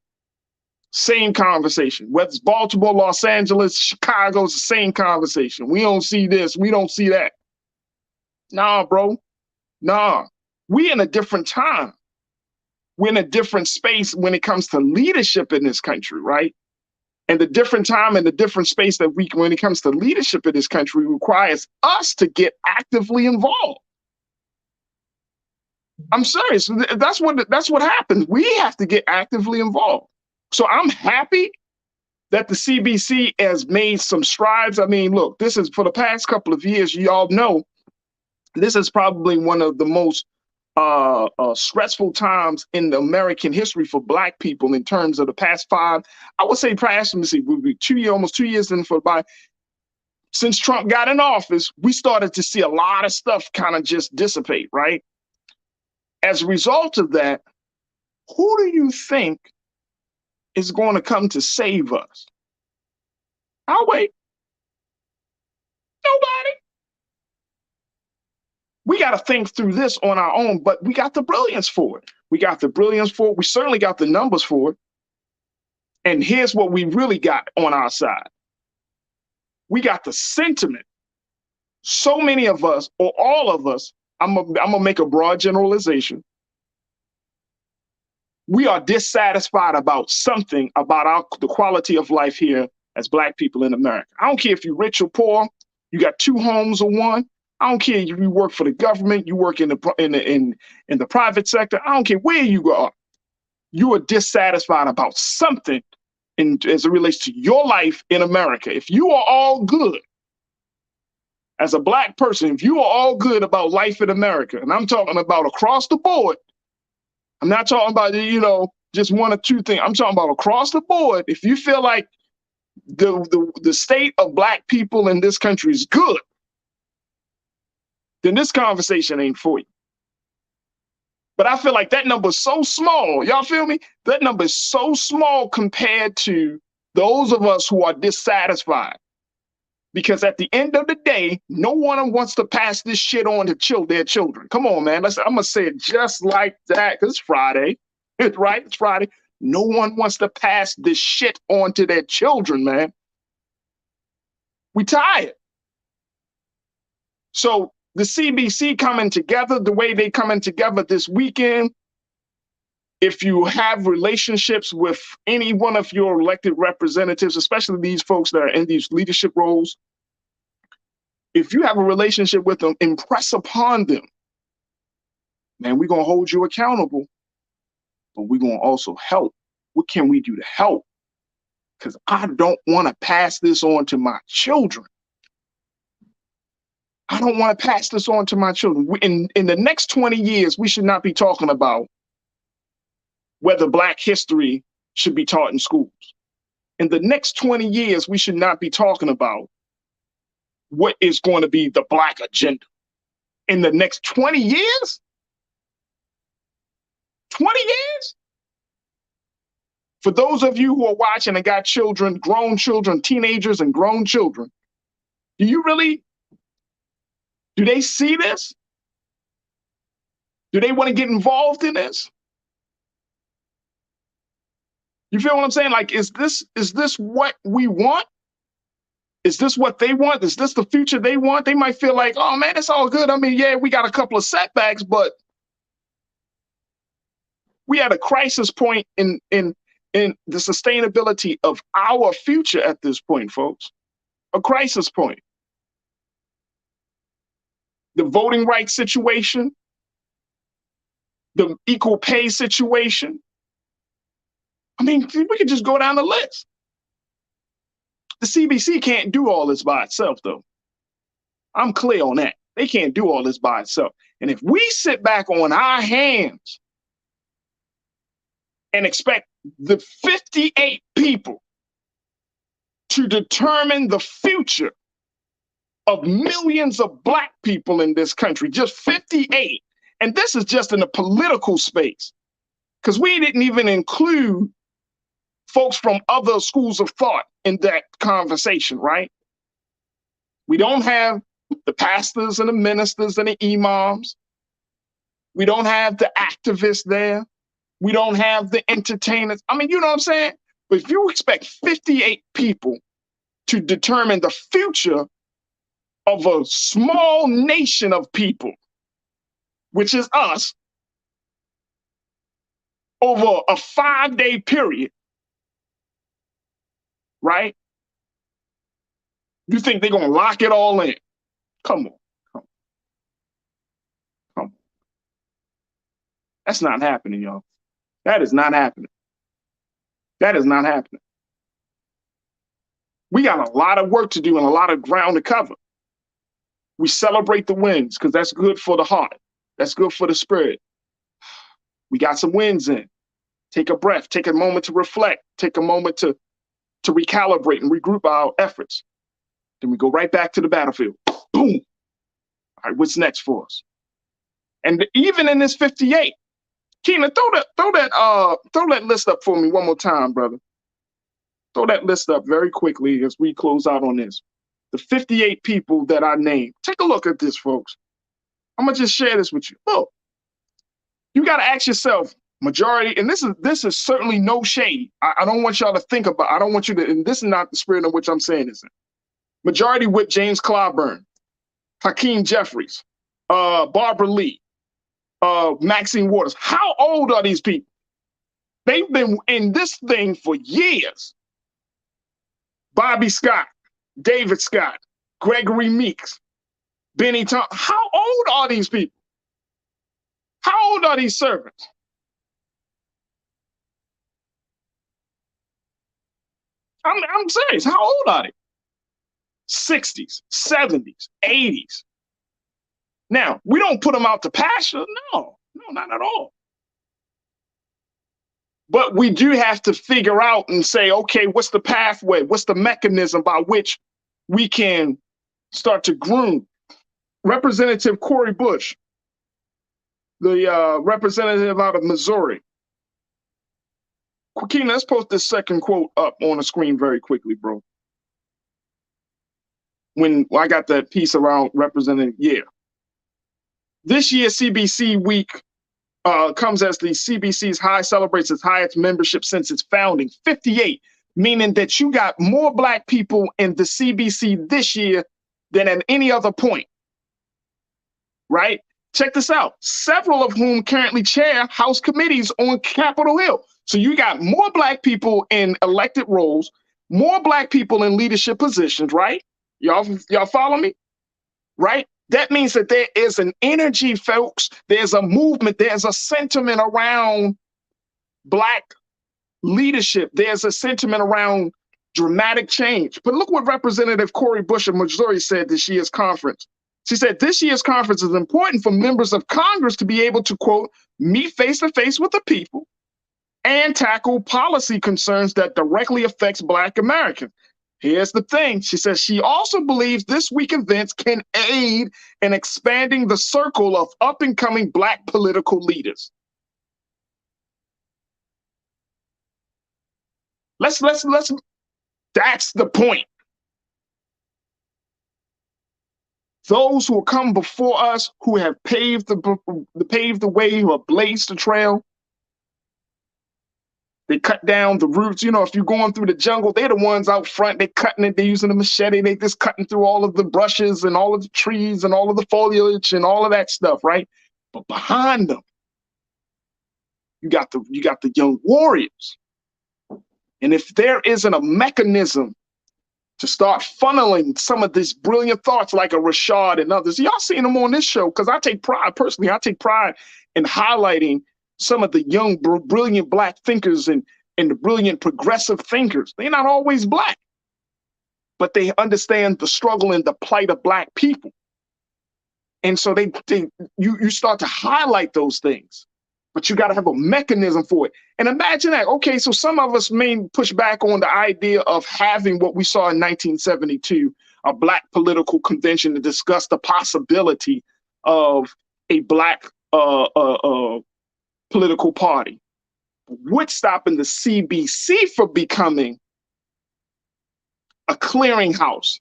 [SPEAKER 1] same conversation. Whether it's Baltimore, Los Angeles, Chicago, it's the same conversation. We don't see this, we don't see that. Nah, bro. Nah. We in a different time. We're in a different space when it comes to leadership in this country, right? And the different time and the different space that when it comes to leadership in this country, requires us to get actively involved. I'm serious. That's what happens. We have to get actively involved. So I'm happy that the CBC has made some strides. I mean, look, this is, for the past couple of years, you all know, this is probably one of the most stressful times in the American history for Black people in terms of the past five. I would say past, let me see, we'll be almost 2 years in since Trump got in office, we started to see a lot of stuff kind of just dissipate, right? As a result of that, who do you think is going to come to save us? I'll wait. Nobody. We got to think through this on our own, but we got the brilliance for it. We got the brilliance for it. We certainly got the numbers for it. And here's what we really got on our side. We got the sentiment. So many of us, or all of us, I'm gonna make a broad generalization. We are dissatisfied about something about the quality of life here as Black people in America. I don't care if you're rich or poor, you got two homes or one. I don't care if you work for the government, you work in the private sector. I don't care where you are. You are dissatisfied about something as it relates to your life in America. If you are all good, as a Black person, if you are all good about life in America, and I'm talking about across the board, I'm not talking about, just one or two things. I'm talking about across the board. If you feel like the state of Black people in this country is good, then this conversation ain't for you. But I feel like that number is so small. Y'all feel me? That number is so small compared to those of us who are dissatisfied. Because at the end of the day, no one wants to pass this shit on to their children. Come on, man. I'm going to say it just like that, because it's Friday. It's right. It's Friday. No one wants to pass this shit on to their children, man. We tired. So the CBC coming together the way they coming together this weekend, if you have relationships with any one of your elected representatives, especially these folks that are in these leadership roles, if you have a relationship with them, impress upon them man, we're going to hold you accountable, but we're going to also help. What can we do to help? Because I don't want to pass this on to my children. I don't want to pass this on to my children. In the next 20 years, we should not be talking about whether Black history should be taught in schools. In the next 20 years, we should not be talking about what is going to be the Black agenda. In the next 20 years? 20 years? For those of you who are watching and got children, grown children, teenagers and grown children, do they see this? Do they want to get involved in this? You feel what I'm saying? Like, is this what we want? Is this what they want? Is this the future they want? They might feel like, oh man, it's all good. I mean, yeah, we got a couple of setbacks, but we at a crisis point in the sustainability of our future at this point, folks. A crisis point. The voting rights situation, the equal pay situation. I mean, we could just go down the list. The CBC can't do all this by itself, though. I'm clear on that. They can't do all this by itself. And if we sit back on our hands and expect the 58 people to determine the future of millions of Black people in this country, just 58. And this is just in the political space, because we didn't even include folks from other schools of thought in that conversation, right? We don't have the pastors and the ministers and the imams. We don't have the activists there. We don't have the entertainers. I mean, you know what I'm saying? But if you expect 58 people to determine the future of a small nation of people, which is us, over a 5-day period, right? You think they're going to lock it all in? Come on. That's not happening, y'all. That is not happening. That is not happening. We got a lot of work to do and a lot of ground to cover. We celebrate the wins because that's good for the heart. That's good for the spirit. We got some wins in. Take a breath. Take a moment to reflect. Take a moment to recalibrate and regroup our efforts. Then we go right back to the battlefield. Boom. All right, what's next for us? And even in this 58, Keena, throw that list up for me one more time, brother. Throw that list up very quickly as we close out on this. The 58 people that I named. Take a look at this, folks. I'm gonna just share this with you. Look, you got to ask yourself, majority, and this is certainly no shade. I don't want y'all to think about. I don't want you to. And this is not the spirit in which I'm saying this in. Majority with James Clyburn, Hakeem Jeffries, Barbara Lee, Maxine Waters. How old are these people? They've been in this thing for years. Bobby Scott, David Scott, Gregory Meeks, Benny Thompson. How old are these people? How old are these servants? I'm serious. How old are they? 60s, 70s, 80s. Now, we don't put them out to pasture. No, not at all. But we do have to figure out and say, okay, what's the pathway? What's the mechanism by which we can start to groom? Representative Cori Bush, the representative out of Missouri. Keena, let's post this second quote up on the screen very quickly, bro. When I got that piece around representing, This year, CBC Week comes as the CBC's high celebrates its highest membership since its founding, 58, meaning that you got more Black people in the CBC this year than at any other point, right? Check this out. Several of whom currently chair House committees on Capitol Hill. So you got more Black people in elected roles, more Black people in leadership positions, right? Y'all follow me? Right? That means that there is an energy, folks. There's a movement. There's a sentiment around Black leadership. There's a sentiment around dramatic change. But look what Representative Cori Bush of Missouri said this year's conference. She said, this year's conference is important for members of Congress to be able to, quote, meet face to face with the people and tackle policy concerns that directly affects Black Americans. Here's the thing. She says she also believes this week events can aid in expanding the circle of up and coming Black political leaders. Let's that's the point. Those who have come before us, who have paved the way, who have blazed the trail, they cut down the roots. You know, if you're going through the jungle, they're the ones out front. They're cutting it. They're using a machete. They just cutting through all of the brushes and all of the trees and all of the foliage and all of that stuff, right? But behind them, you got the young warriors. And if there isn't a mechanism to start funneling some of these brilliant thoughts like a Rashad and others, y'all seen them on this show, because I take pride in highlighting some of the young, brilliant Black thinkers and the brilliant progressive thinkers. They're not always Black, but they understand the struggle and the plight of Black people. And so you start to highlight those things, but you got to have a mechanism for it. And imagine that. Okay, so some of us may push back on the idea of having what we saw in 1972, a Black political convention to discuss the possibility of a Black political party. What's stopping the CBC from becoming a clearinghouse?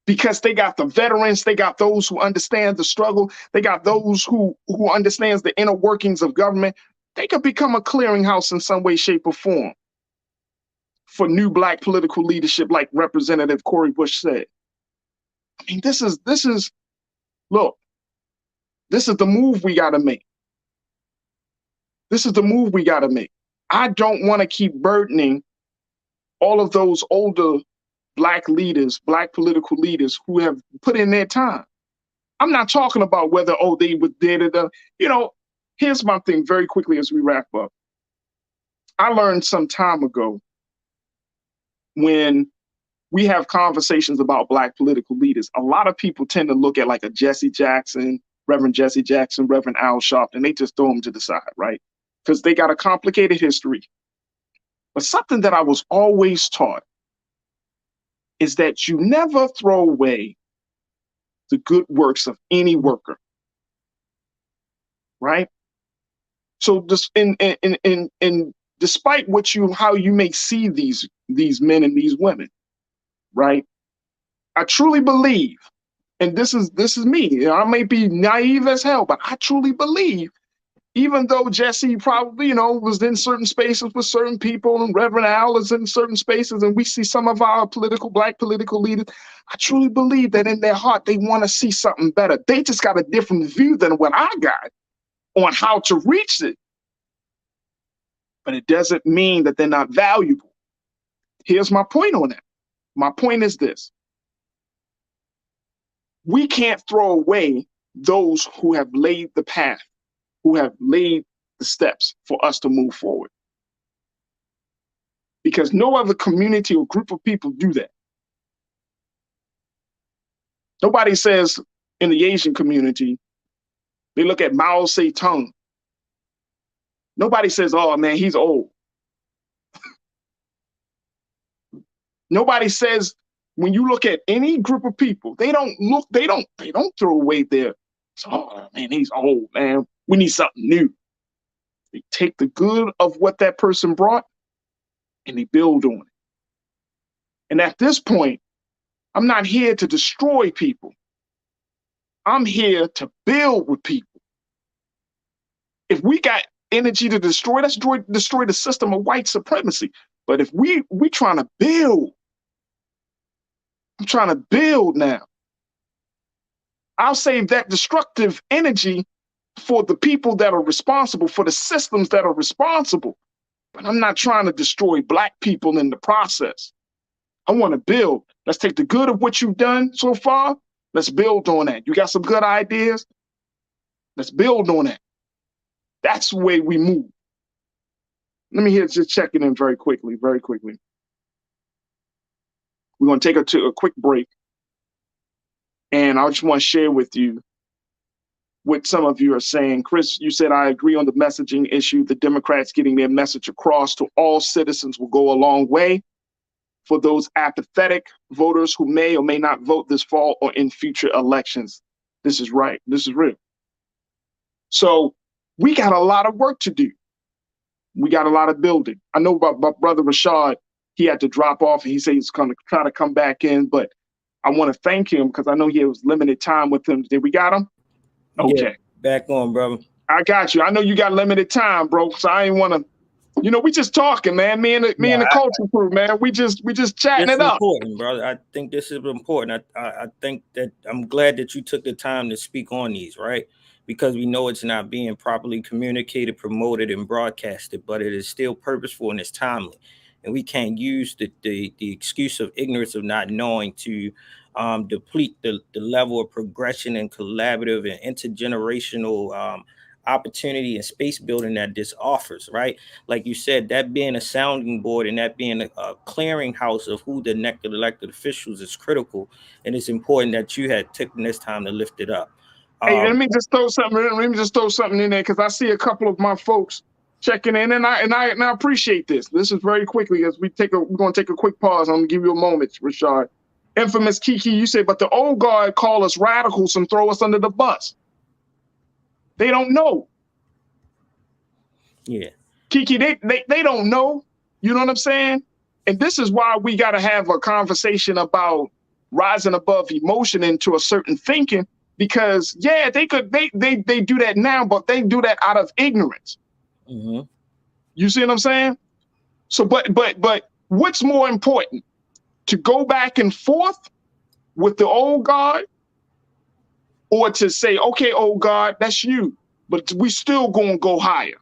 [SPEAKER 1] Because they got the veterans, they got those who understand the struggle, they got those who understands the inner workings of government. They could become a clearinghouse in some way, shape, or form for new Black political leadership, like Representative Cori Bush said. I mean, this is look, this is the move we got to make. This is the move we got to make. I don't want to keep burdening all of those older Black leaders, Black political leaders who have put in their time. I'm not talking about whether, they were da-da-da. You know, here's my thing very quickly as we wrap up. I learned some time ago, when we have conversations about Black political leaders, a lot of people tend to look at like a Jesse Jackson, Reverend Jesse Jackson, Reverend Al Sharpton, and they just throw them to the side, right? Because they got a complicated history. But something that I was always taught is that you never throw away the good works of any worker, right? So just in despite how you may see these men and these women, right? I truly believe, and this is me, I may be naive as hell, but I truly believe, even though Jesse probably, was in certain spaces with certain people, and Reverend Al is in certain spaces, and we see some of our Black political leaders, I truly believe that in their heart, they want to see something better. They just got a different view than what I got on how to reach it. But it doesn't mean that they're not valuable. Here's my point on that. My point is this. We can't throw away those who have laid the path, who have laid the steps for us to move forward. Because no other community or group of people do that. Nobody says in the Asian community, they look at Mao Zedong. Nobody says, oh man, he's old. Nobody says, when you look at any group of people, they don't throw away their, oh man, he's old, man. We need something new. They take the good of what that person brought and they build on it. And at this point, I'm not here to destroy people. I'm here to build with people. If we got energy to destroy, let's destroy the system of white supremacy. But if we trying to build, I'm trying to build now. I'll save that destructive energy for the people that are responsible, for the systems that are responsible. But I'm not trying to destroy Black people in the process. I want to build. Let's take the good of what you've done so far. Let's build on that. You got some good ideas? Let's build on that. That's the way we move. Let me just check it in very quickly. We're going to take a quick break. And I just want to share with you what some of you are saying. Chris, you said, I agree on the messaging issue. The Democrats getting their message across to all citizens will go a long way. For those apathetic voters who may or may not vote this fall or in future elections. This is right. This is real. So we got a lot of work to do. We got a lot of building. I know about my brother Rashad, he had to drop off and he said he's going to try to come back in, but I want to thank him because I know he was limited time with him. Did we got him? Okay.
[SPEAKER 2] Yeah, back on, brother.
[SPEAKER 1] I got you. I know you got limited time, bro. So I ain't want to, we just talking, man. Me and the culture crew, man. We just chatting it up.
[SPEAKER 2] Important, brother. I think this is important. I think that I'm glad that you took the time to speak on these, right? Because we know it's not being properly communicated, promoted, and broadcasted, but it is still purposeful and it's timely. And we can't use the excuse of ignorance of not knowing to deplete the level of progression and collaborative and intergenerational opportunity and space building that this offers, right? Like you said, that being a sounding board and that being a clearinghouse of who the next elected officials is critical. And it's important that you had taken this time to lift it up.
[SPEAKER 1] Hey, let me just throw something in there because I see a couple of my folks checking in, and I appreciate this. This is very quickly as we're going to take a quick pause. I'm going to give you a moment, Rashad. Infamous Kiki, you say, but the old guard call us radicals and throw us under the bus. They don't know.
[SPEAKER 2] Yeah.
[SPEAKER 1] Kiki, they don't know. You know what I'm saying? And this is why we got to have a conversation about rising above emotion into a certain thinking, because yeah, they do that now, but they do that out of ignorance.
[SPEAKER 2] Mm-hmm.
[SPEAKER 1] You see what I'm saying? So, but what's more important, to go back and forth with the old guard, or to say, okay, old guard, that's you, but we still gonna go higher?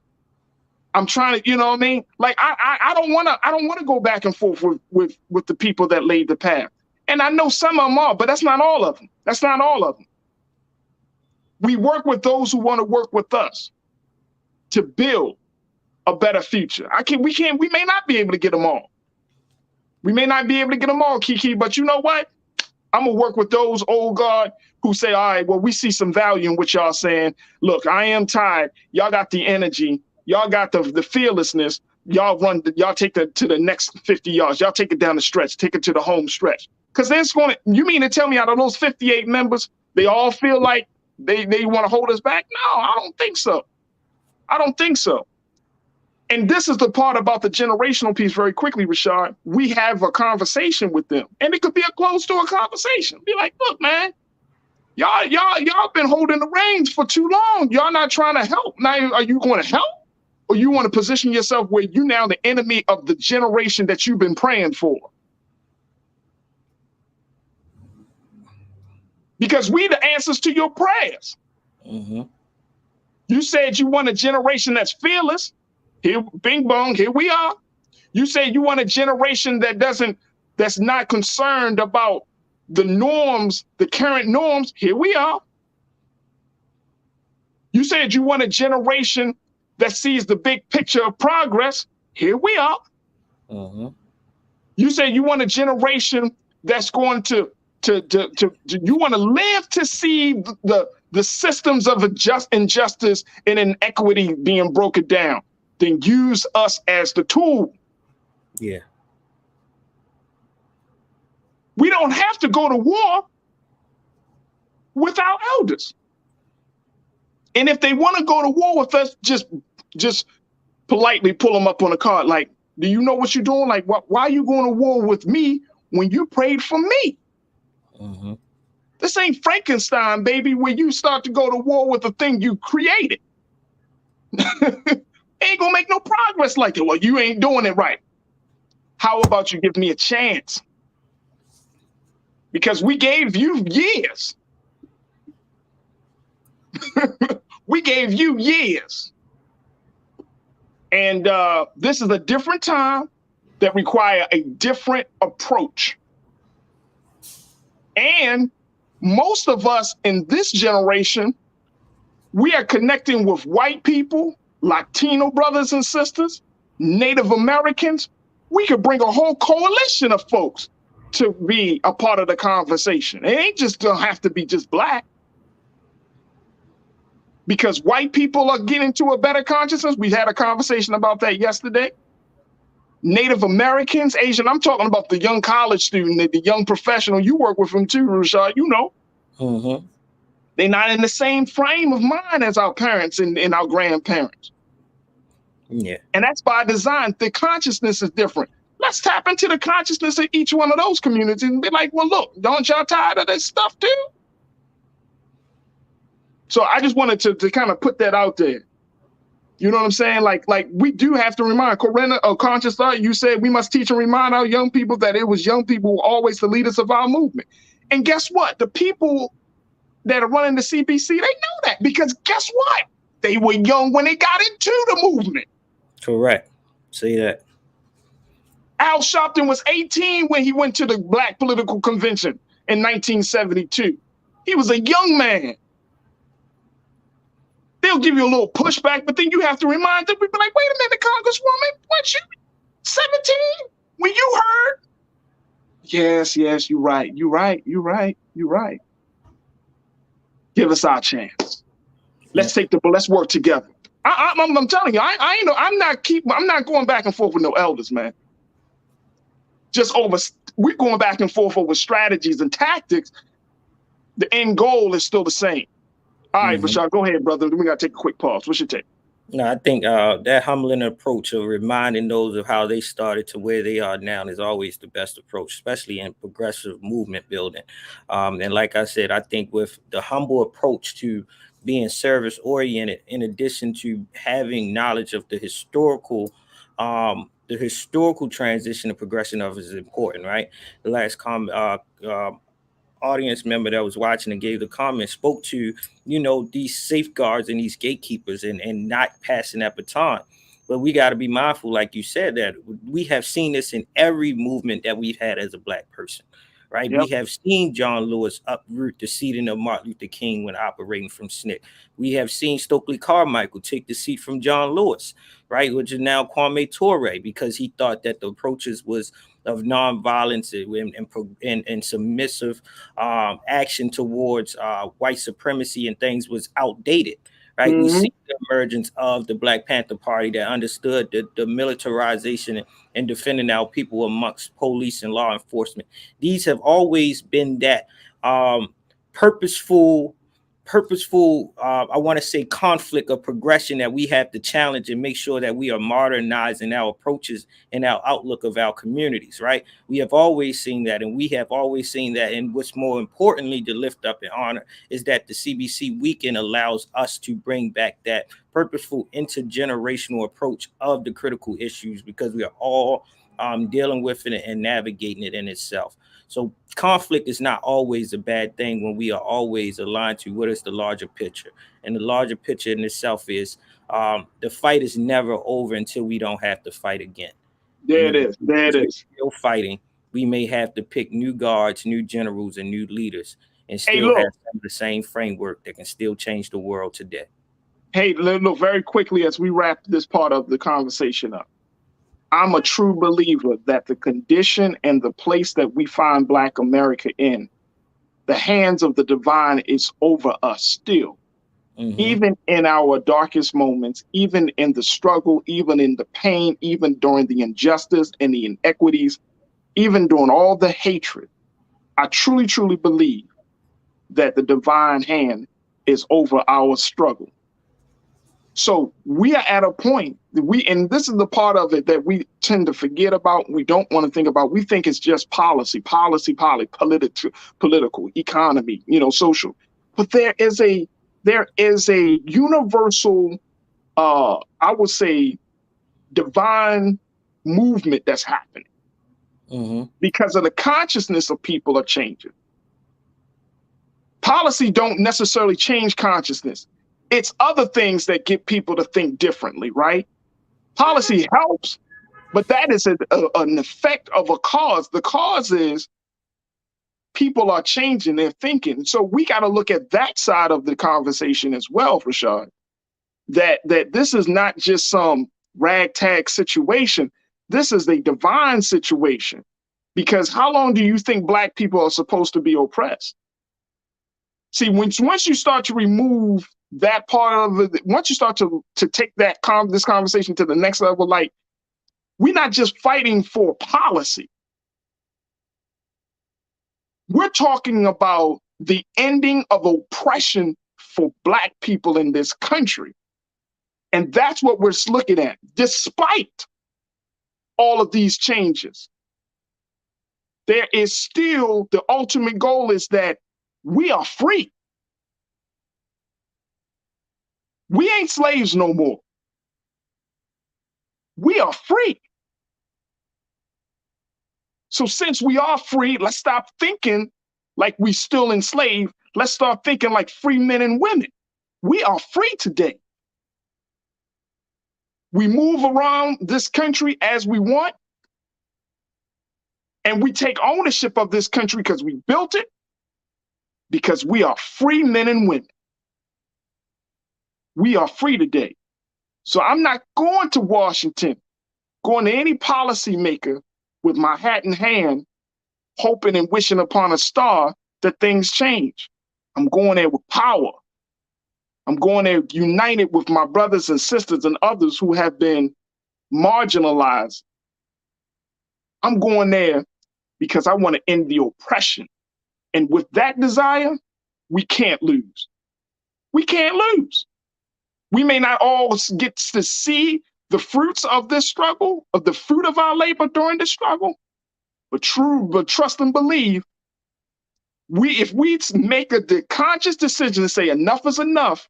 [SPEAKER 1] I'm trying to, you know what I mean? Like I don't want to go back and forth with the people that laid the path. And I know some of them are, but that's not all of them. That's not all of them. We work with those who want to work with us to build a better future. We may not be able to get them all. We may not be able to get them all, Kiki, but you know what? I'm gonna work with those old guard who say, all right, well, we see some value in what y'all saying. Look, I am tired. Y'all got the energy. Y'all got the fearlessness. Y'all take it to the next 50 yards. Y'all take it down the stretch. Take it to the home stretch. Because you mean to tell me out of those 58 members, they all feel like they want to hold us back? No, I don't think so. I don't think so. And this is the part about the generational piece very quickly, Rashad. We have a conversation with them. And it could be a closed door conversation. Be like, look, man, y'all been holding the reins for too long. Y'all not trying to help. Now, are you going to help? Or you want to position yourself where you now the enemy of the generation that you've been praying for? Because we the answers to your prayers. Mm-hmm. You said you want a generation that's fearless. Here, bing bong, here we are. You say you want a generation that's not concerned about the norms, the current norms. Here we are. You said you want a generation that sees the big picture of progress. Here we are. Mm-hmm. You said you want a generation that's going to you want to live to see the systems of injustice and inequity being broken down. Then use us as the tool.
[SPEAKER 2] Yeah.
[SPEAKER 1] We don't have to go to war with our elders. And if they want to go to war with us, just politely pull them up on a card. Like, do you know what you're doing? Like, why are you going to war with me when you prayed for me? Mm-hmm. This ain't Frankenstein, baby, where you start to go to war with the thing you created. Ain't gonna make no progress like that. Well, you ain't doing it right. How about you give me a chance? Because we gave you years. We gave you years. And this is a different time. that require a different approach. And most of us in this generation, we are connecting with white people, Latino brothers and sisters, Native Americans. We could bring a whole coalition of folks to be a part of the conversation. It ain't just gonna have to be just black. Because white people are getting to a better consciousness. We had a conversation about that yesterday. Native Americans, Asian, I'm talking about the young college student, the young professional. You work with them too, Rashad, you know.
[SPEAKER 2] Mm-hmm.
[SPEAKER 1] They're not in the same frame of mind as our parents and our grandparents.
[SPEAKER 2] Yeah.
[SPEAKER 1] And that's by design. The consciousness is different. Let's tap into the consciousness of each one of those communities and be like, well, look, don't y'all tired of this stuff too? So I just wanted to kind of put that out there. You know what I'm saying? Like we do have to remind Corinna of Conscious Thought. You said we must teach and remind our young people that it was young people who were always the leaders of our movement. And guess what? The people that are running the CBC, they know that, because guess what? They were young when they got into the movement.
[SPEAKER 2] Correct. See that.
[SPEAKER 1] Al Sharpton was 18 when he went to the Black Political Convention in 1972. He was a young man. They'll give you a little pushback, but then you have to remind them, be like, wait a minute, Congresswoman, what, you 17 when you heard? Yes, you're right. You're right. Give us our chance. Let's let's work together. I'm telling you, I'm not going back and forth with no elders, man. We're going back and forth over strategies and tactics. The end goal is still the same. All right, Bashar, go ahead, brother. We got to take a quick pause. What's your take?
[SPEAKER 2] No, I think that humbling approach of reminding those of how they started to where they are now is always the best approach, especially in progressive movement building. And like I said, I think with the humble approach to being service oriented, in addition to having knowledge of the historical transition and progression of it is important, right? The last audience member that was watching and gave the comment spoke to, these safeguards and these gatekeepers and not passing that baton. But we got to be mindful, like you said, that we have seen this in every movement that we've had as a Black person, right? Yep. We have seen John Lewis uproot the seating of Martin Luther King when operating from SNCC. We have seen Stokely Carmichael take the seat from John Lewis, right, which is now Kwame Ture, because he thought that the approaches was of nonviolence and submissive action towards white supremacy and things was outdated, right? We see the emergence of the Black Panther Party that understood the militarization and defending our people amongst police and law enforcement. These have always been that purposeful, I want to say conflict of progression that we have to challenge and make sure that we are modernizing our approaches and our outlook of our communities, right? We have always seen that, and we have always seen that. And what's more importantly to lift up and honor is that the CBC weekend allows us to bring back that purposeful intergenerational approach of the critical issues, because we are all dealing with it and navigating it in itself. So conflict is not always a bad thing when we are always aligned to what is the larger picture. And the larger picture in itself is the fight is never over until we don't have to fight again.
[SPEAKER 1] There it is.
[SPEAKER 2] Still fighting. We may have to pick new guards, new generals, and new leaders, and still have the same framework that can still change the world today.
[SPEAKER 1] Hey, look, very quickly as we wrap this part of the conversation up. I'm a true believer that the condition and the place that we find Black America in, the hands of the divine is over us still. Even in our darkest moments, even in the struggle, even in the pain, even during the injustice and the inequities, even during all the hatred, I truly, truly believe that the divine hand is over our struggle. So we are at a point that and this is the part of it that we tend to forget about. We don't want to think about. We think it's just policy, political, economy, social. But there is a universal, I would say, divine movement that's happening because of the consciousness of people are changing. Policy don't necessarily change consciousness. It's other things that get people to think differently, right? Policy helps, But that is an effect of a cause. The cause is people are changing their thinking. So we got to look at that side of the conversation as well, Rashad, that this is not just some ragtag situation. This is a divine situation. Because how long do you think Black people are supposed to be oppressed? See, once you start to remove that part of it, once you start to take this conversation to the next level, like, we're not just fighting for policy. We're talking about the ending of oppression for Black people in this country. And that's what we're looking at, despite all of these changes. There is still, the ultimate goal is that we are free. We ain't slaves no more. We are free. So since we are free, let's stop thinking like we still enslaved. Let's start thinking like free men and women. We are free today. We move around this country as we want. And we take ownership of this country because we built it, because we are free men and women. We are free today. So I'm not going to Washington, going to any policymaker with my hat in hand, hoping and wishing upon a star that things change. I'm going there with power. I'm going there united with my brothers and sisters and others who have been marginalized. I'm going there because I want to end the oppression. And with that desire, we can't lose. We can't lose. We may not all get to see the fruits of this struggle, of the fruit of our labor during the struggle, but trust and believe, if we make the conscious decision to say enough is enough,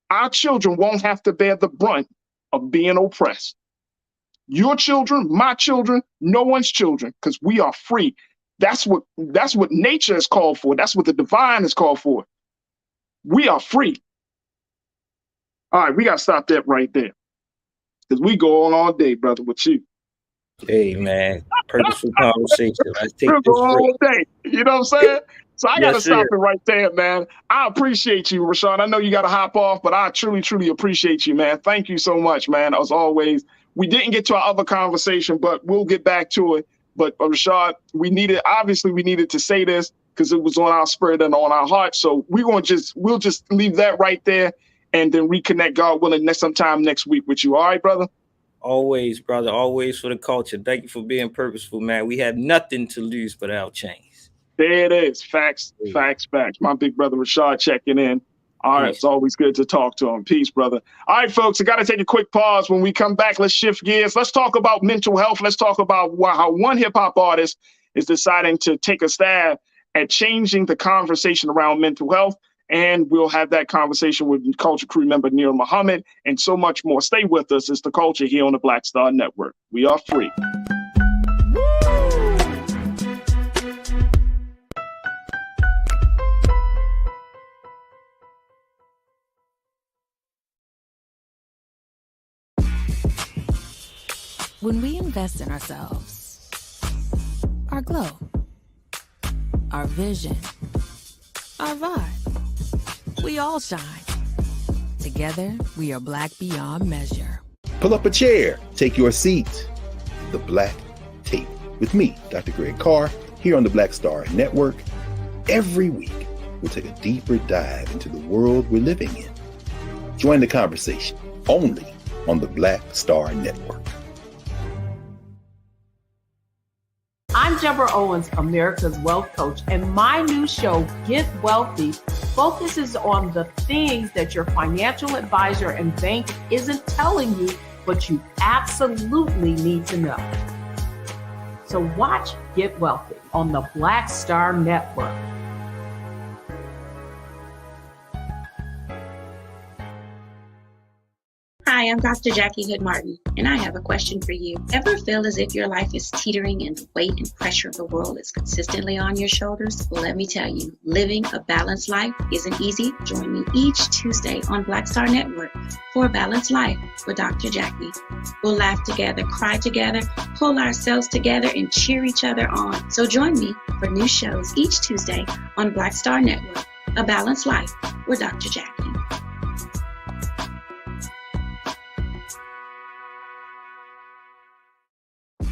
[SPEAKER 1] our children won't have to bear the brunt of being oppressed. Your children, my children, no one's children, because we are free. That's what nature is called for. That's what the divine is called for. We are free. All right, we got to stop that right there. Because we go on all day, brother, with you.
[SPEAKER 2] Hey, man. Purposeful conversation. Let's take
[SPEAKER 1] We'll
[SPEAKER 2] this
[SPEAKER 1] go all day. You know what I'm saying? So I got to stop it right there, man. I appreciate you, Rashad. I know you got to hop off, but I truly, truly appreciate you, man. Thank you so much, man. As always, we didn't get to our other conversation, but we'll get back to it. But Rashad, we needed to say this because it was on our spirit and on our heart. So we'll just leave that right there and then reconnect, God willing, sometime next week with you. All right, brother?
[SPEAKER 2] Always, brother. Always for the culture. Thank you for being purposeful, man. We have nothing to lose but our chains.
[SPEAKER 1] There it is. Facts, facts, facts. My big brother Rashad checking in. All right, it's always good to talk to him. Peace, brother. All right, folks, I got to take a quick pause. When we come back, let's shift gears. Let's talk about mental health. Let's talk about how one hip-hop artist is deciding to take a stab at changing the conversation around mental health. And we'll have that conversation with Culture Crew member Neil Muhammad and so much more. Stay with us. It's The Culture here on the Black Star Network. We are free.
[SPEAKER 3] When we invest in ourselves, our glow, our vision, our vibe, we all shine. Together, we are Black beyond measure.
[SPEAKER 4] Pull up a chair, take your seat. The Black Tape with me, Dr. Greg Carr, here on the Black Star Network. Every week, we'll take a deeper dive into the world we're living in. Join the conversation only on the Black Star Network.
[SPEAKER 5] I'm Deborah Owens, America's Wealth Coach, and my new show, Get Wealthy, focuses on the things that your financial advisor and bank isn't telling you, but you absolutely need to know. So watch Get Wealthy on the Black Star Network.
[SPEAKER 6] Hi, Hi, I'm Dr. Jackie Hood Martin, and I have a question for you. Ever feel as if your life is teetering and the weight and pressure of the world is consistently on your shoulders? Well, let me tell you, living a balanced life isn't easy. Join me each Tuesday on Black Star Network for A Balanced Life with Dr. Jackie. We'll laugh together, cry together, pull ourselves together, and cheer each other on. So join me for new shows each Tuesday on Black Star Network, A Balanced Life with Dr. Jackie.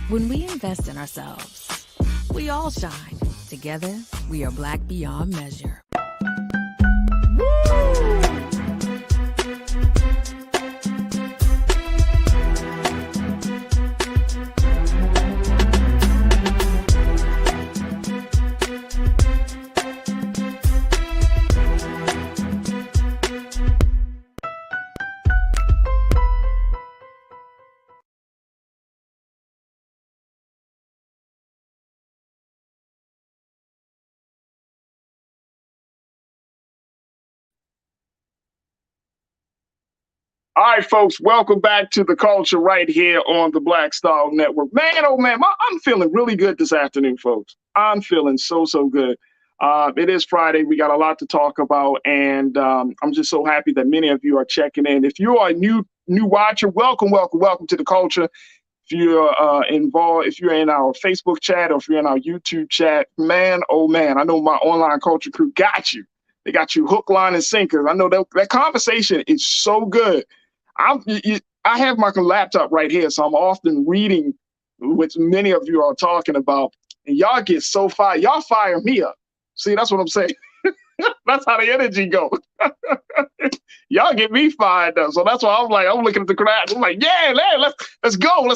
[SPEAKER 3] When we invest in ourselves, we all shine. Together, we are Black beyond measure.
[SPEAKER 1] All right, folks, welcome back to The Culture right here on the Black Star Network. Man, oh man, I'm feeling really good this afternoon, folks. I'm feeling so good. It is Friday. We got a lot to talk about, and I'm just so happy that many of you are checking in. If you are a new watcher, welcome to The Culture. If you're involved, if you're in our Facebook chat or if you're in our YouTube chat, man, oh man, I know my online culture crew got you. They got you hook, line, and sinker. I know that conversation is so good. I have my laptop right here, so I'm often reading what many of you are talking about, and y'all get so fired. Y'all fire me up. See, that's what I'm saying. That's how the energy goes. Y'all get me fired up. So that's why I'm looking at the crowd. I'm like, yeah, let's go.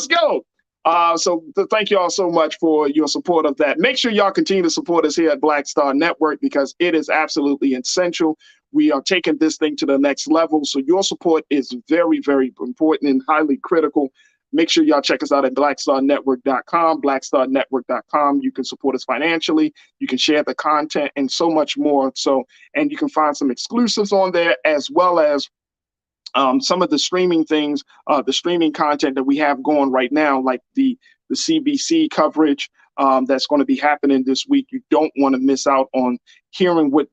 [SPEAKER 1] So thank you all so much for your support of that. Make sure y'all continue to support us here at Black Star Network because it is absolutely essential. We are taking this thing to the next level. So your support is very, very important and highly critical. Make sure y'all check us out at blackstarnetwork.com, blackstarnetwork.com. You can support us financially. You can share the content and so much more. And you can find some exclusives on there as well as some of the streaming things, the streaming content that we have going right now, like the CBC coverage that's going to be happening this week. You don't want to miss out on hearing what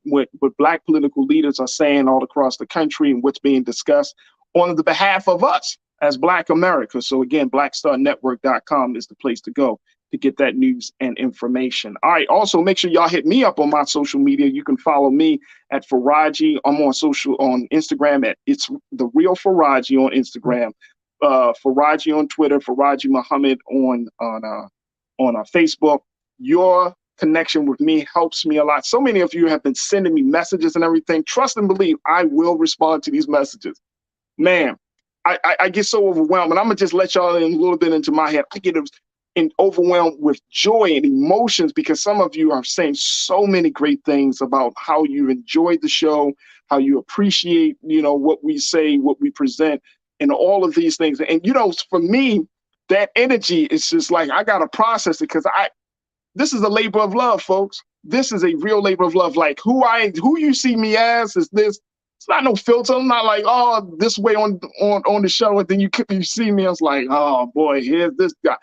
[SPEAKER 1] Black political leaders are saying all across the country and what's being discussed on the behalf of us as Black America. So again, blackstarnetwork.com is the place to go to get that news and information. All right. Also, make sure y'all hit me up on my social media. You can follow me at Farajii. I'm on Instagram at It's The Real Farajii on Instagram, Farajii on Twitter, Farajii Muhammad on Facebook. Your connection with me helps me a lot. So many of you have been sending me messages and everything. Trust and believe I will respond to these messages. Man, I get so overwhelmed, and I'm gonna just let y'all in a little bit into my head. I get overwhelmed with joy and emotions because some of you are saying so many great things about how you enjoyed the show, how you appreciate, what we say, what we present, and all of these things. And, for me, that energy is just like, I got to process it because this is a labor of love, folks. This is a real labor of love. Like who you see me as is this. It's not no filter. I'm not like, oh, this way on the show. And then you see me. I was like, oh boy, here's this guy.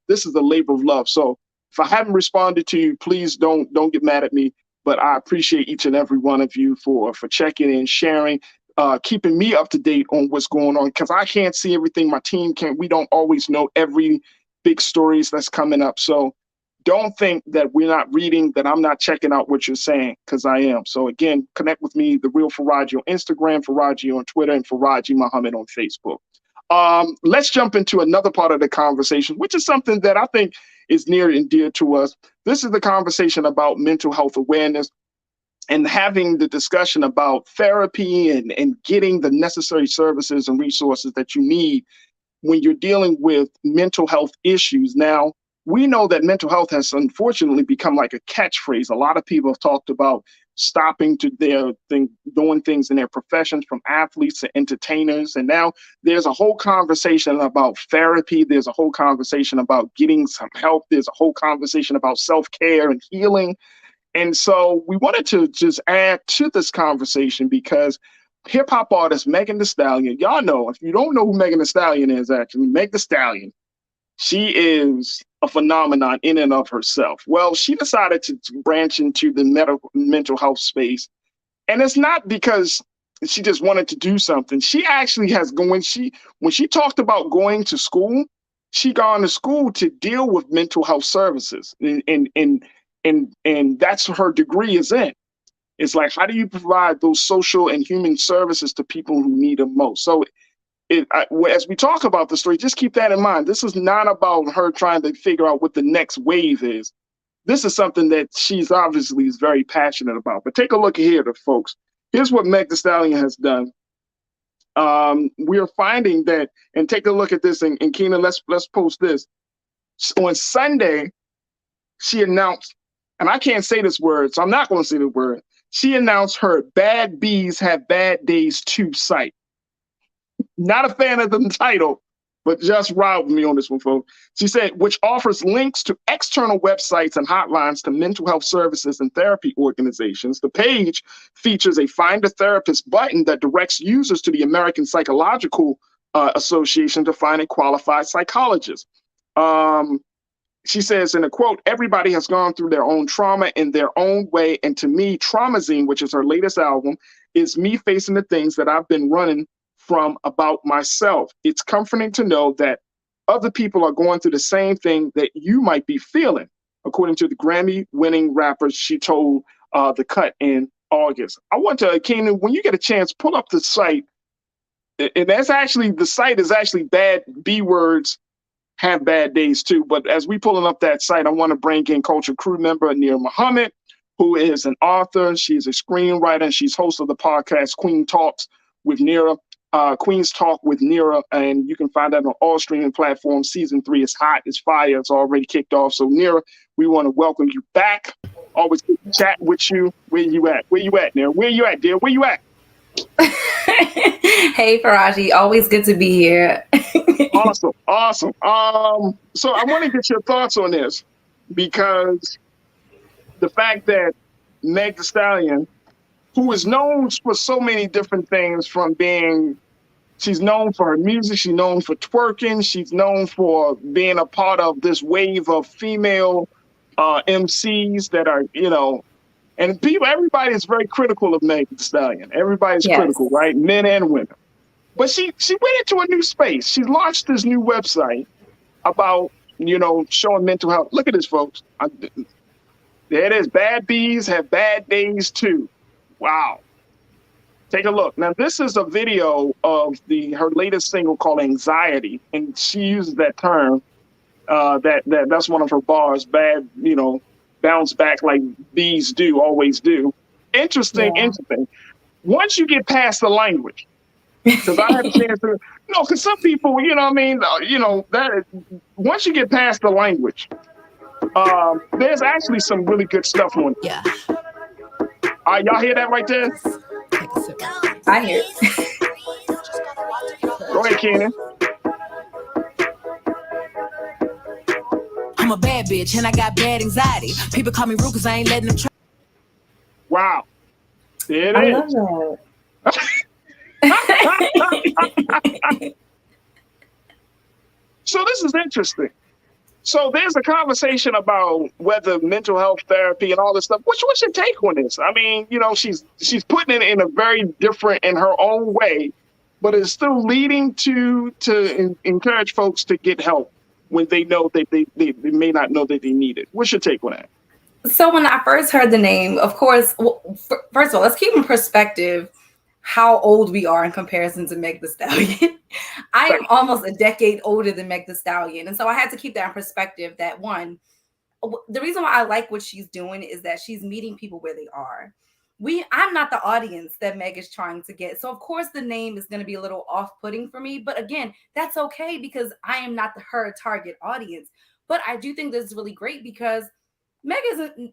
[SPEAKER 1] This is a labor of love. So if I haven't responded to you, please don't get mad at me. But I appreciate each and every one of you for checking in, sharing, keeping me up to date on what's going on. Because I can't see everything. My team can't. We don't always know every big stories that's coming up. So don't think that we're not reading, that I'm not checking out what you're saying, because I am. So again, connect with me, The Real Farajii on Instagram, Farajii on Twitter, and Farajii Muhammad on Facebook. Let's jump into another part of the conversation, which is something that I think is near and dear to us. This is the conversation about mental health awareness and having the discussion about therapy and getting the necessary services and resources that you need when you're dealing with mental health issues. Now, we know that mental health has unfortunately become like a catchphrase. A lot of people have talked about stopping to doing things in their professions, from athletes to entertainers. And now there's a whole conversation about therapy. There's a whole conversation about getting some help. There's a whole conversation about self-care and healing. And so we wanted to just add to this conversation because hip hop artist Megan Thee Stallion. Y'all know, if you don't know who Megan Thee Stallion is, actually, Meg The Stallion, she is a phenomenon in and of herself. Well, she decided to branch into the mental health space. And it's not because she just wanted to do something. She actually has when she talked about going to school, she gone to school to deal with mental health services. And that's what her degree is in. It's like, how do you provide those social and human services to people who need them most? So as we talk about the story, just keep that in mind. This is not about her trying to figure out what the next wave is. This is something that she's obviously is very passionate about. But take a look here, folks. Here's what Meg The Stallion has done. We are finding that, and take a look at this, and Keenan, let's post this. On Sunday, she announced, and I can't say this word, so I'm not going to say the word. She announced her Bad Bees Have Bad Days Too site. Not a fan of the title, but just ride with me on this one, folks. She said, which offers links to external websites and hotlines to mental health services and therapy organizations. The page features a Find a Therapist button that directs users to the American Psychological Association to find a qualified psychologist. She says in a quote, everybody has gone through their own trauma in their own way. And to me, Traumazine, which is her latest album, is me facing the things that I've been running from about myself. It's comforting to know that other people are going through the same thing that you might be feeling. According to the Grammy-winning rapper, she told The Cut in August. I want to, Keenan, when you get a chance, pull up the site. And that's actually, the site is actually Bad B Words Have Bad Days Too. But as we pulling up that site, I want to bring in Culture crew member Nir Muhammad, who is an author. She's a screenwriter, and she's host of the podcast Queen Talks with Nira. Queen's Talk with Nira, and you can find that on all streaming platforms. Season 3 is hot, it's fire, it's already kicked off. So Nira, we want to welcome you back. Always good to chat with you. Where you at? Where you at, Nira? Where you at, dear? Where you at?
[SPEAKER 7] Hey, Farajii, always good to be here.
[SPEAKER 1] Awesome. So I want to get your thoughts on this, because the fact that Meg The Stallion, who is known for so many different things, from being, she's known for her music, she's known for twerking, she's known for being a part of this wave of female MCs that are, and people, everybody is very critical of Meg The Stallion. Everybody's critical, right? Men and women. But she went into a new space. She launched this new website about, showing mental health. Look at this, folks. There it is. Bad Bees Have Bad Days Too. Wow. Take a look. Now, this is a video of her latest single called Anxiety, and she uses that term. That's one of her bars. Bad, bounce back like bees do, always do. Interesting. Once you get past the language, because I had a chance to, because some people, that once you get past the language, there's actually some really good stuff on it.
[SPEAKER 3] Yeah.
[SPEAKER 1] All right, y'all hear that right there?
[SPEAKER 7] I hear it.
[SPEAKER 1] Go ahead, Kenan.
[SPEAKER 3] I'm a bad bitch and I got bad anxiety. People call me rude because I ain't letting them try.
[SPEAKER 1] Wow. There
[SPEAKER 7] I
[SPEAKER 1] it
[SPEAKER 7] love
[SPEAKER 1] is.
[SPEAKER 7] that.
[SPEAKER 1] So this is interesting. So there's a conversation about whether mental health therapy and all this stuff. What's your take on this? I mean, she's putting it in a very different, in her own way, but it's still leading to encourage folks to get help when they know that they may not know that they need it. What's your take on that?
[SPEAKER 7] So when I first heard the name, of course, first of all, let's keep in perspective how old we are in comparison to Meg The Stallion. I am almost a decade older than Meg The Stallion. And so I had to keep that in perspective, that one, the reason why I like what she's doing is that she's meeting people where they are. I'm not the audience that Meg is trying to get. So of course the name is going to be a little off-putting for me. But again, that's okay, because I am not her target audience. But I do think this is really great, because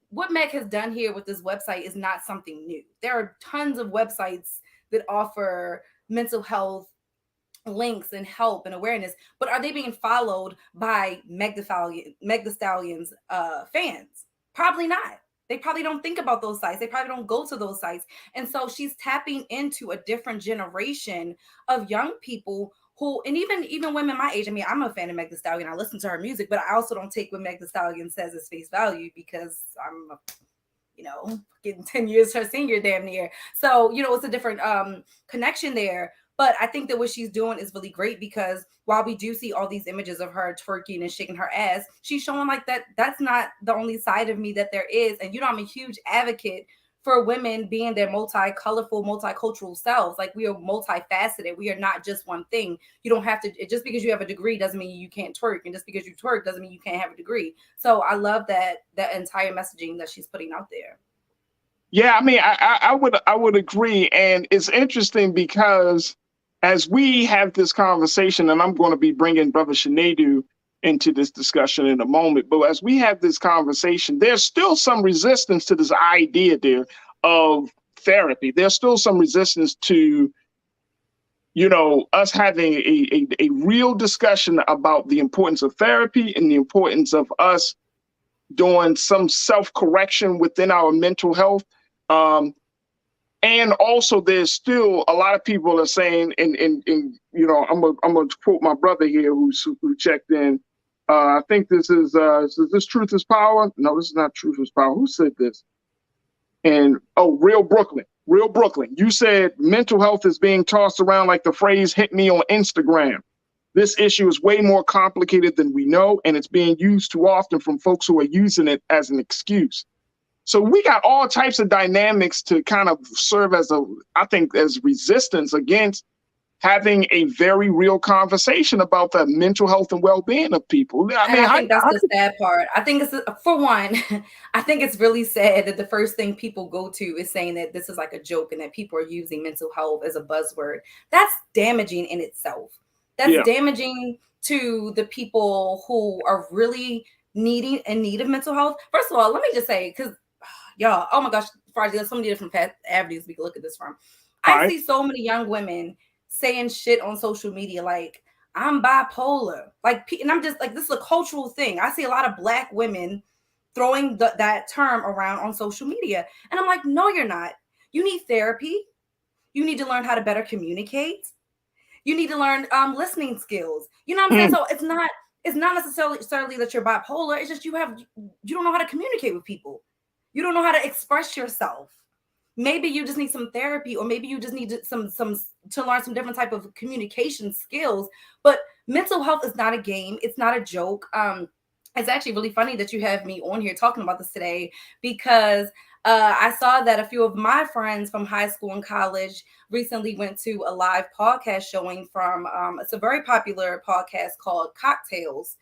[SPEAKER 7] what Meg has done here with this website is not something new. There are tons of websites that offer mental health links and help and awareness, but are they being followed by Meg The Stallion's fans? Probably not. They probably don't think about those sites. They probably don't go to those sites. And so she's tapping into a different generation of young people who, and even women my age. I mean, I'm a fan of Meg The Stallion. I listen to her music, but I also don't take what Meg The Stallion says as face value because I'm, getting 10 years her senior damn near. So, it's a different connection there. But I think that what she's doing is really great because while we do see all these images of her twerking and shaking her ass, she's showing like that's not the only side of me that there is. And, I'm a huge advocate for women being their multi-colorful, multicultural selves. Like, we are multifaceted. We are not just one thing. You don't have to, just because you have a degree doesn't mean you can't twerk. And just because you twerk doesn't mean you can't have a degree. So I love that entire messaging that she's putting out there.
[SPEAKER 1] Yeah, I mean, I would agree. And it's interesting because as we have this conversation, and I'm going to be bringing Brother Shanadu into this discussion in a moment, but as we have this conversation, there's still some resistance to this idea there of therapy. There's still some resistance to, us having a real discussion about the importance of therapy and the importance of us doing some self-correction within our mental health. And also, there's still a lot of people are saying, and I'm gonna quote my brother here who checked in. I think this is this Truth is Power? No, this is not Truth is Power. Who said this? And Real Brooklyn. You said mental health is being tossed around like the phrase "hit me on Instagram." This issue is way more complicated than we know, and it's being used too often from folks who are using it as an excuse. So we got all types of dynamics to kind of serve as as resistance against having a very real conversation about the mental health and well-being of people.
[SPEAKER 7] I think that's the sad part. I think for one, I think it's really sad that the first thing people go to is saying that this is like a joke and that people are using mental health as a buzzword. That's damaging in itself. That's damaging to the people who are really in need of mental health. First of all, let me just say, because y'all, oh my gosh, Farajii, there's so many different avenues we can look at this from. I see so many young women saying shit on social media like, I'm bipolar. And I'm just like, this is a cultural thing. I see a lot of Black women throwing that term around on social media. And I'm like, no, you're not. You need therapy. You need to learn how to better communicate. You need to learn listening skills. You know what I'm saying? So it's not necessarily that you're bipolar. It's just you don't know how to communicate with people. You don't know how to express yourself. Maybe you just need some therapy, or maybe you just need to learn some different type of communication skills. But mental health is not a game. It's not a joke. It's actually really funny that you have me on here talking about this today, because I saw that a few of my friends from high school and college recently went to a live podcast showing from, it's a very popular podcast called Cocktails,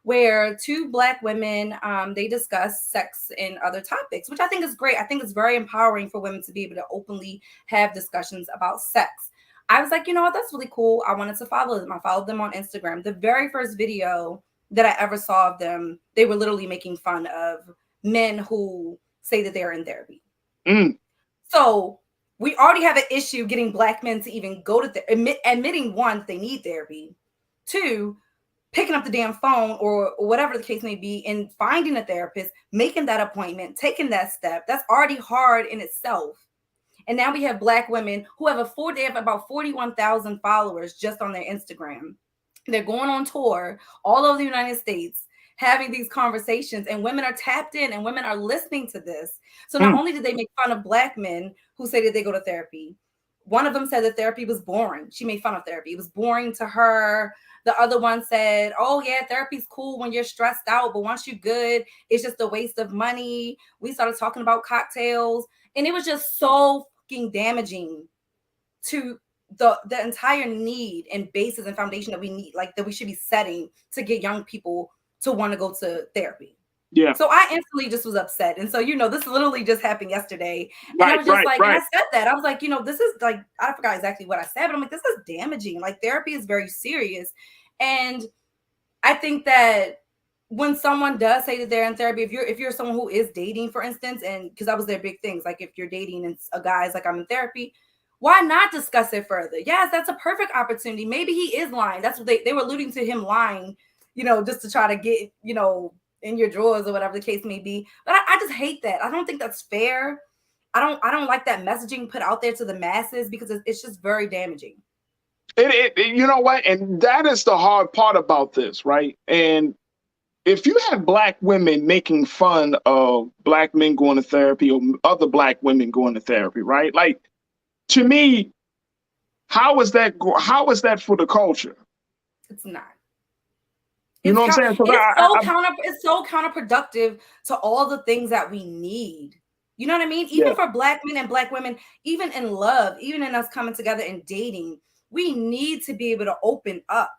[SPEAKER 7] where two Black women, they discuss sex and other topics, which I think is great. I think it's very empowering for women to be able to openly have discussions about sex. I was like, you know what, that's really cool. I wanted to follow them. I followed them on Instagram. The very first video that I ever saw of them, they were literally making fun of men who say that they're in therapy. So we already have an issue getting Black men to even go to admitting, one, they need therapy. Two, picking up the damn phone or whatever the case may be and finding a therapist, making that appointment, taking that step. That's already hard in itself. And now we have Black women who have about 41,000 followers just on their Instagram. They're going on tour all over the United States, having these conversations, and women are tapped in and women are listening to this. So not only did they make fun of Black men who say that they go to therapy, one of them said that therapy was boring. She made fun of therapy. It was boring to her. The other one said, oh yeah, therapy's cool when you're stressed out, but once you're good, it's just a waste of money. We started talking about cocktails, and it was just so fucking damaging to the entire need and basis and foundation that we need, like that we should be setting to get young people to want to go to therapy. Yeah. So I instantly just was upset. And so, this literally just happened yesterday. And I was just and I said that. I was like, this is like, I forgot exactly what I said, but I'm like, this is damaging. Like, therapy is very serious. And I think that when someone does say that they're in therapy, if you're someone who is dating, for instance, and because that was their big things, like if you're dating and a guy's like, I'm in therapy, why not discuss it further? Yes, that's a perfect opportunity. Maybe he is lying. That's what they were alluding to, him lying, just to try to get, in your drawers or whatever the case may be. But I just hate that. I don't think that's fair. I don't like that messaging put out there to the masses because it's just very damaging.
[SPEAKER 1] You know what? And that is the hard part about this, right? And if you have Black women making fun of Black men going to therapy or other Black women going to therapy, right? Like, to me, how is that for the culture?
[SPEAKER 7] It's not.
[SPEAKER 1] You know what I'm saying?
[SPEAKER 7] It's so counterproductive to all the things that we need. You know what I mean? Even for Black men and Black women, even in love, even in us coming together and dating, we need to be able to open up.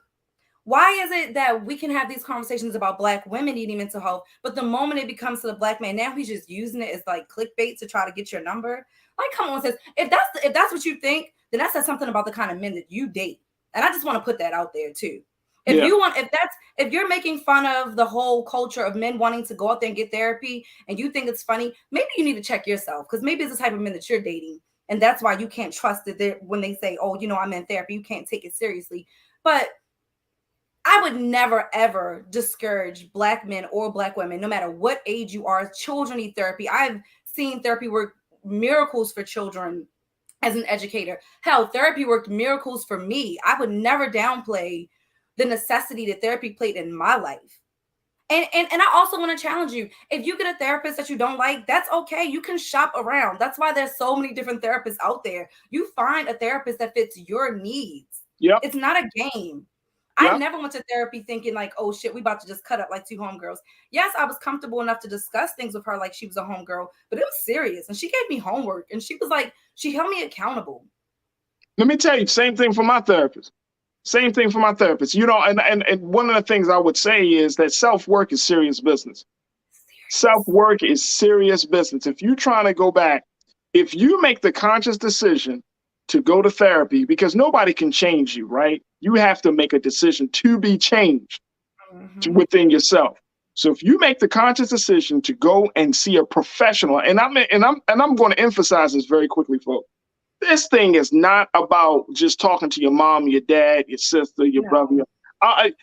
[SPEAKER 7] Why is it that we can have these conversations about Black women needing mental health, but the moment it becomes to the Black man, now he's just using it as like clickbait to try to get your number? Like, come on, sis. If that's what you think, then that says something about the kind of men that you date. And I just want to put that out there too. If you're making fun of the whole culture of men wanting to go out there and get therapy and you think it's funny, maybe you need to check yourself, because maybe it's the type of men that you're dating. And that's why you can't trust it when they say, oh, I'm in therapy, you can't take it seriously. But I would never, ever discourage Black men or Black women, no matter what age you are. Children need therapy. I've seen therapy work miracles for children as an educator. Hell, therapy worked miracles for me. I would never downplay the necessity that therapy played in my life. And I also want to challenge you. If you get a therapist that you don't like, that's okay. You can shop around. That's why there's so many different therapists out there. You find a therapist that fits your needs. Yep. It's not a game. Yep. I never went to therapy thinking like, oh shit, we about to just cut up like two homegirls. Yes, I was comfortable enough to discuss things with her like she was a homegirl, but it was serious. And she gave me homework and she was like, she held me accountable.
[SPEAKER 1] Let me tell you, same thing for my therapist. Same thing for my therapist. And one of the things I would say is that self-work is serious business. Self-work is serious business. If you're trying to go back, if you make the conscious decision to go to therapy, because nobody can change you, right? You have to make a decision to be changed within yourself. So if you make the conscious decision to go and see a professional, and I'm going to emphasize this very quickly, folks. This thing is not about just talking to your mom, your dad, your sister, your brother. And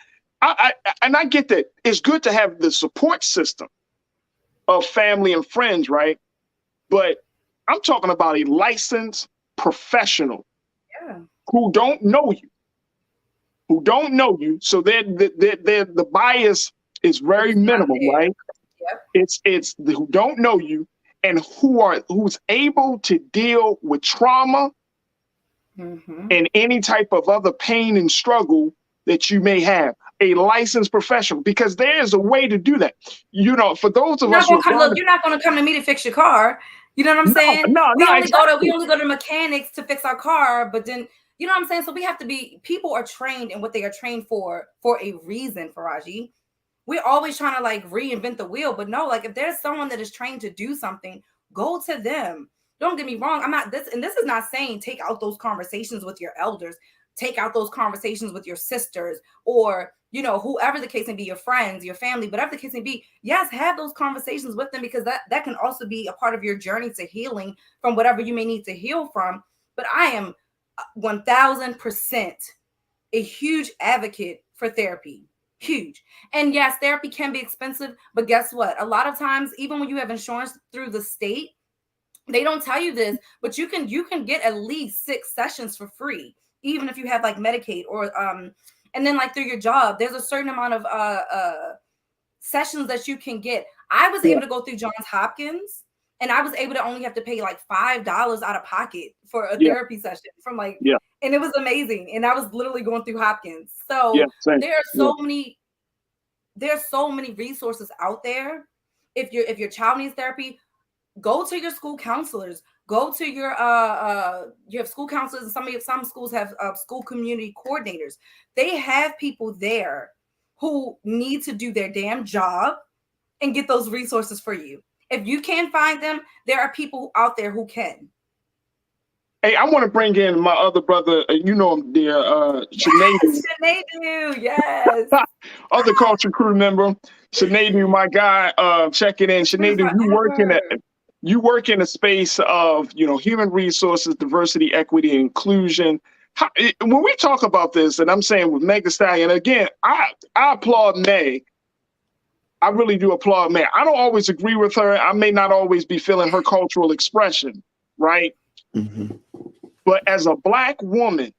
[SPEAKER 1] I get that it's good to have the support system of family and friends, right? But I'm talking about a licensed professional who don't know you. So the bias is very minimal, right? Yep. It's who don't know you and who's able to deal with trauma and any type of other pain and struggle that you may have. A licensed professional, because there's a way to do that. For those of us,
[SPEAKER 7] you're not going to come to me to fix your car. You know what I'm saying? We only go to mechanics to fix our car, but then you know what I'm saying? So we have to people are trained in what they are trained for a reason, Farajii. We're always trying to like reinvent the wheel, but no, like if there's someone that is trained to do something, go to them. Don't get me wrong. This is not saying take out those conversations with your elders, take out those conversations with your sisters, or whoever the case may be, your friends, your family, whatever the case may be. Yes, have those conversations with them, because that can also be a part of your journey to healing from whatever you may need to heal from. But I am 1000% a huge advocate for therapy. Huge. And yes, therapy can be expensive, but guess what? A lot of times, even when you have insurance through the state, they don't tell you this, but you can get at least 6 sessions for free, even if you have like Medicaid or and then like through your job, there's a certain amount of sessions that you can get. I was able to go through Johns Hopkins, and I was able to only have to pay like $5 out of pocket for a therapy session and it was amazing. And I was literally going through Hopkins. So there are so many resources out there. If your child needs therapy, go to your school counselors. Go to your you have school counselors, and some schools have school community coordinators. They have people there who need to do their damn job and get those resources for you. If you can't find them, there are people out there who can.
[SPEAKER 1] Hey, I want to bring in my other brother. You know him, dear, Sinead.
[SPEAKER 7] Sinead, yes.
[SPEAKER 1] Other culture crew member, Sinead, my guy, checking in. Sinead, you work in a space of human resources, diversity, equity, and inclusion. When we talk about this, and I'm saying with Meg The Stallion, again, I applaud Meg I really do applaud Meg. I don't always agree with her. I may not always be feeling her cultural expression, right?
[SPEAKER 4] Mm-hmm.
[SPEAKER 1] But as a Black woman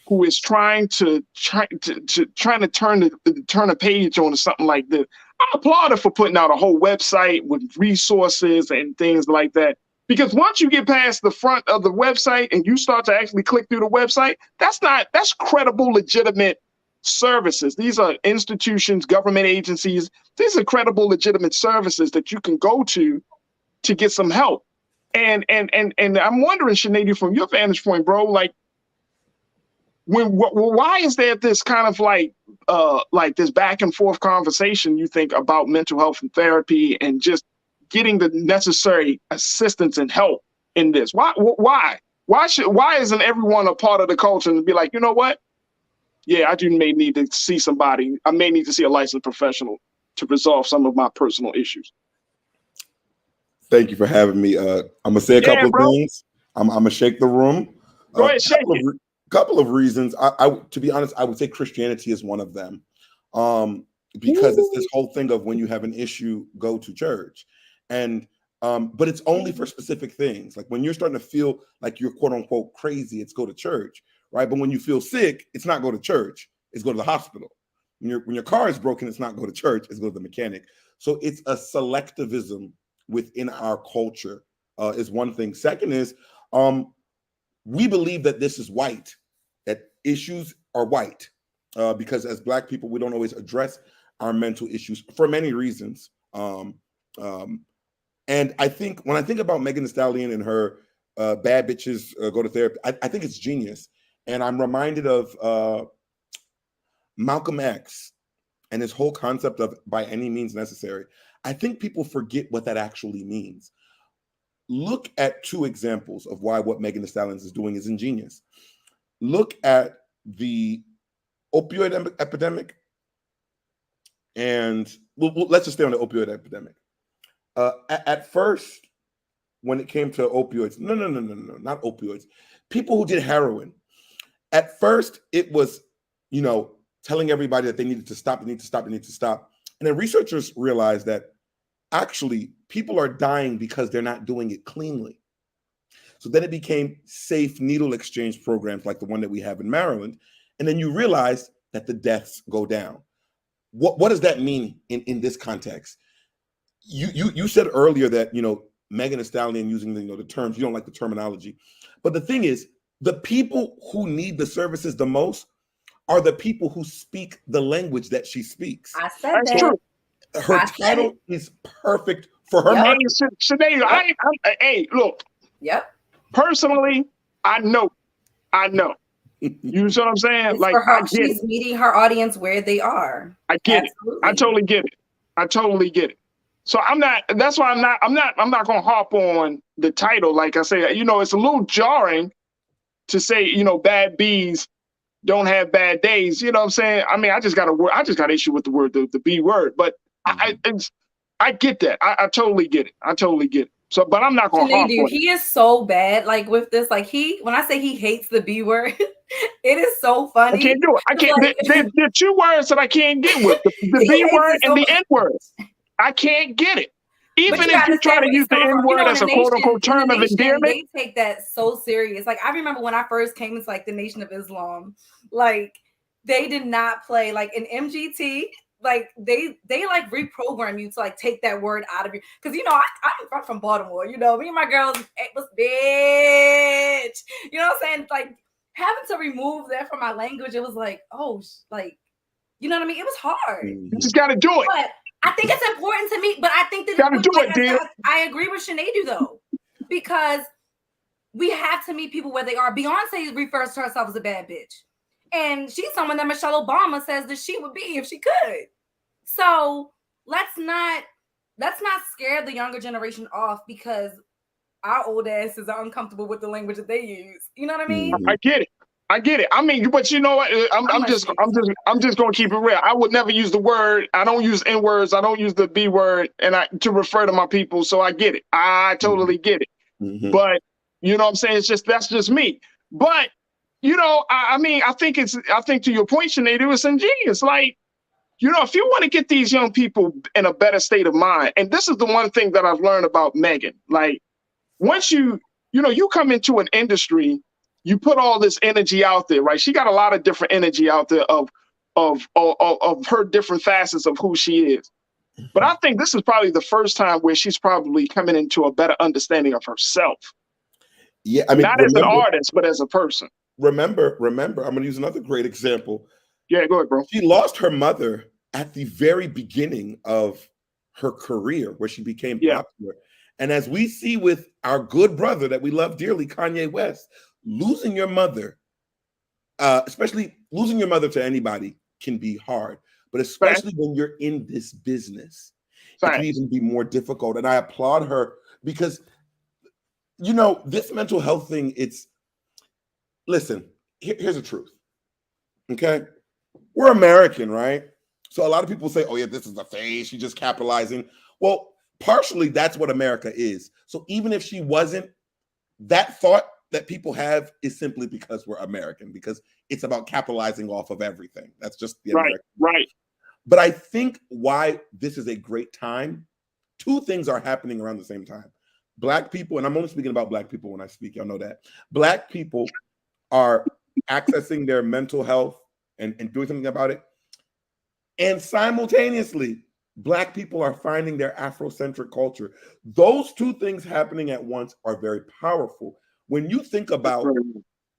[SPEAKER 1] who is trying to turn a page on something like this, I applaud her for putting out a whole website with resources and things like that. Because once you get past the front of the website and you start to actually click through the website, that's credible, legitimate services. These are institutions, government agencies. These are credible, legitimate services that you can go to get some help. And I'm wondering, Sinead, from your vantage point, bro, like, why is there this kind of like this back and forth conversation, you think, about mental health and therapy and just getting the necessary assistance and help in this? Why isn't everyone a part of the culture and be like, you know what? Yeah, I may need to see somebody. I may need to see a licensed professional to resolve some of my personal issues.
[SPEAKER 8] Thank you for having me. I'm gonna say a couple of things. I'm gonna shake the room.
[SPEAKER 1] Go ahead, shake it.
[SPEAKER 8] Couple of reasons. I to be honest, I would say Christianity is one of them, because it's this whole thing of when you have an issue, go to church, and but it's only for specific things. Like when you're starting to feel like you're quote unquote crazy, it's go to church, right? But when you feel sick, it's not go to church, it's go to the hospital. When your car is broken, it's not go to church, it's go to the mechanic. So it's a selectivism within our culture, is one thing. Second is, we believe that this is white, that issues are white, because as Black people, we don't always address our mental issues for many reasons. And I think when I think about Megan Thee Stallion and her bad bitches go to therapy, I think it's genius. And I'm reminded of Malcolm X and his whole concept of by any means necessary. I think people forget what that actually means. Look at two examples of why what Megan Thee Stallion is doing is ingenious. Look at the opioid epidemic, and let's just stay on the opioid epidemic. At first, when it came to opioids, no, not opioids. People who did heroin. At first, it was, telling everybody that they needed to stop, they need to stop. And then researchers realized that actually people are dying because they're not doing it cleanly. So then it became safe needle exchange programs like the one that we have in Maryland. And then you realize that the deaths go down. What does that mean in this context? You said earlier that, Megan Thee Stallion using the terms, you don't like the terminology. But the thing is, the people who need the services the most are the people who speak the language that she speaks.
[SPEAKER 7] I said
[SPEAKER 1] That's
[SPEAKER 7] that.
[SPEAKER 1] true.
[SPEAKER 8] Her title is perfect for her.
[SPEAKER 7] Yep.
[SPEAKER 1] Sinead, hey, look.
[SPEAKER 7] Yep.
[SPEAKER 1] Personally, I know. You know what I'm saying?
[SPEAKER 7] It's
[SPEAKER 1] like
[SPEAKER 7] for her,
[SPEAKER 1] I get
[SPEAKER 7] she's
[SPEAKER 1] it.
[SPEAKER 7] meeting her audience where they are.
[SPEAKER 1] I get
[SPEAKER 7] Absolutely.
[SPEAKER 1] it. I totally get it. So that's why I'm not gonna harp on the title. Like I say, it's a little jarring to say, bad bees don't have bad days. You know what I'm saying? I mean, I just got issue with the word, the B word, but I get that. I totally get it. So, but I'm not going to harp on it.
[SPEAKER 7] He is so bad, like with this, like when I say he hates the B word, it is so funny.
[SPEAKER 1] I can't do it. I can't. Like, there are two words that I can't get with the B word and the N word. I can't get it. Even if you try to use the N word as a quote unquote term of endearment,
[SPEAKER 7] they take that so serious. Like I remember when I first came into like the Nation of Islam, like they did not play like in MGT. Like they like reprogram you to like take that word out of you, because I'm from Baltimore. Me and my girls was bitch. You know what I'm saying? Like having to remove that from my language, it was like, oh, like you know what I mean? It was hard.
[SPEAKER 1] You just got to do it.
[SPEAKER 7] But I think it's important to me. But I think that
[SPEAKER 1] gotta do it, dear.
[SPEAKER 7] I agree with Sinead though, because we have to meet people where they are. Beyonce refers to herself as a bad bitch. And she's someone that Michelle Obama says that she would be if she could. So let's not scare the younger generation off because our old asses are uncomfortable with the language that they use. You know what I mean?
[SPEAKER 1] I get it. I mean, but you know what? I'm just gonna keep it real. I would never use the word. I don't use N words. I don't use the B word, and to refer to my people. So I get it. I totally get it. Mm-hmm. But you know what I'm saying? That's just me. But I mean, I think to your point, Sinead, it was ingenious. Like, if you want to get these young people in a better state of mind, and this is the one thing that I've learned about Megan, like once you come into an industry, you put all this energy out there, right? She got a lot of different energy out there of her different facets of who she is. But I think this is probably the first time where she's probably coming into a better understanding of herself.
[SPEAKER 8] Yeah, I mean,
[SPEAKER 1] not as an artist, but as a person.
[SPEAKER 8] Remember, I'm going to use another great example.
[SPEAKER 1] Yeah, go ahead, bro.
[SPEAKER 8] She lost her mother at the very beginning of her career, where she became popular. And as we see with our good brother that we love dearly, Kanye West, losing your mother, especially losing your mother to anybody, can be hard. But especially when you're in this business, it can even be more difficult. And I applaud her because, this mental health thing, listen, here's the truth. Okay? We're American, right? So a lot of people say, oh yeah, this is a phase, she's just capitalizing. Well, partially that's what America is. So even if she wasn't, that thought that people have is simply because we're American, because it's about capitalizing off of everything. That's just the American.
[SPEAKER 1] Right.
[SPEAKER 8] But I think why this is a great time, two things are happening around the same time. Black people, and I'm only speaking about Black people when I speak, y'all know that. Black people are accessing their mental health and doing something about it. And simultaneously, Black people are finding their Afrocentric culture. Those two things happening at once are very powerful. When you think about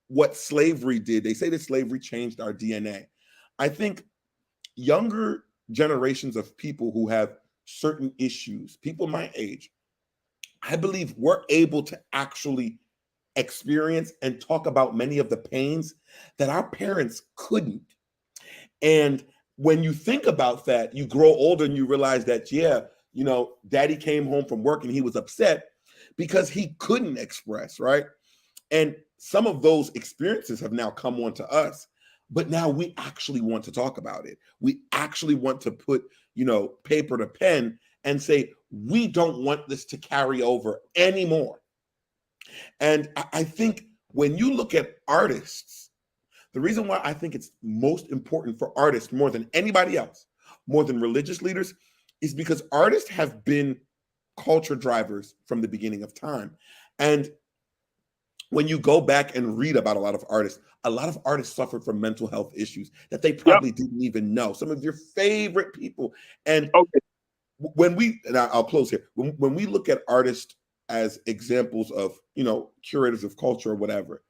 [SPEAKER 8] what slavery did, they say that slavery changed our DNA. I think younger generations of people who have certain issues, people my age, I believe we're able to actually experience and talk about many of the pains that our parents couldn't. And when you think about that, you grow older and you realize that, daddy came home from work and he was upset because he couldn't express, right? And some of those experiences have now come on to us, but now we actually want to talk about it. We actually want to put, paper to pen and say, we don't want this to carry over anymore. And I think when you look at artists, the reason why I think it's most important for artists more than anybody else, more than religious leaders, is because artists have been culture drivers from the beginning of time. And when you go back and read about a lot of artists suffered from mental health issues that they probably didn't even know. Some of your favorite people. And I'll close here. When we look at artists as examples of, curators of culture or whatever,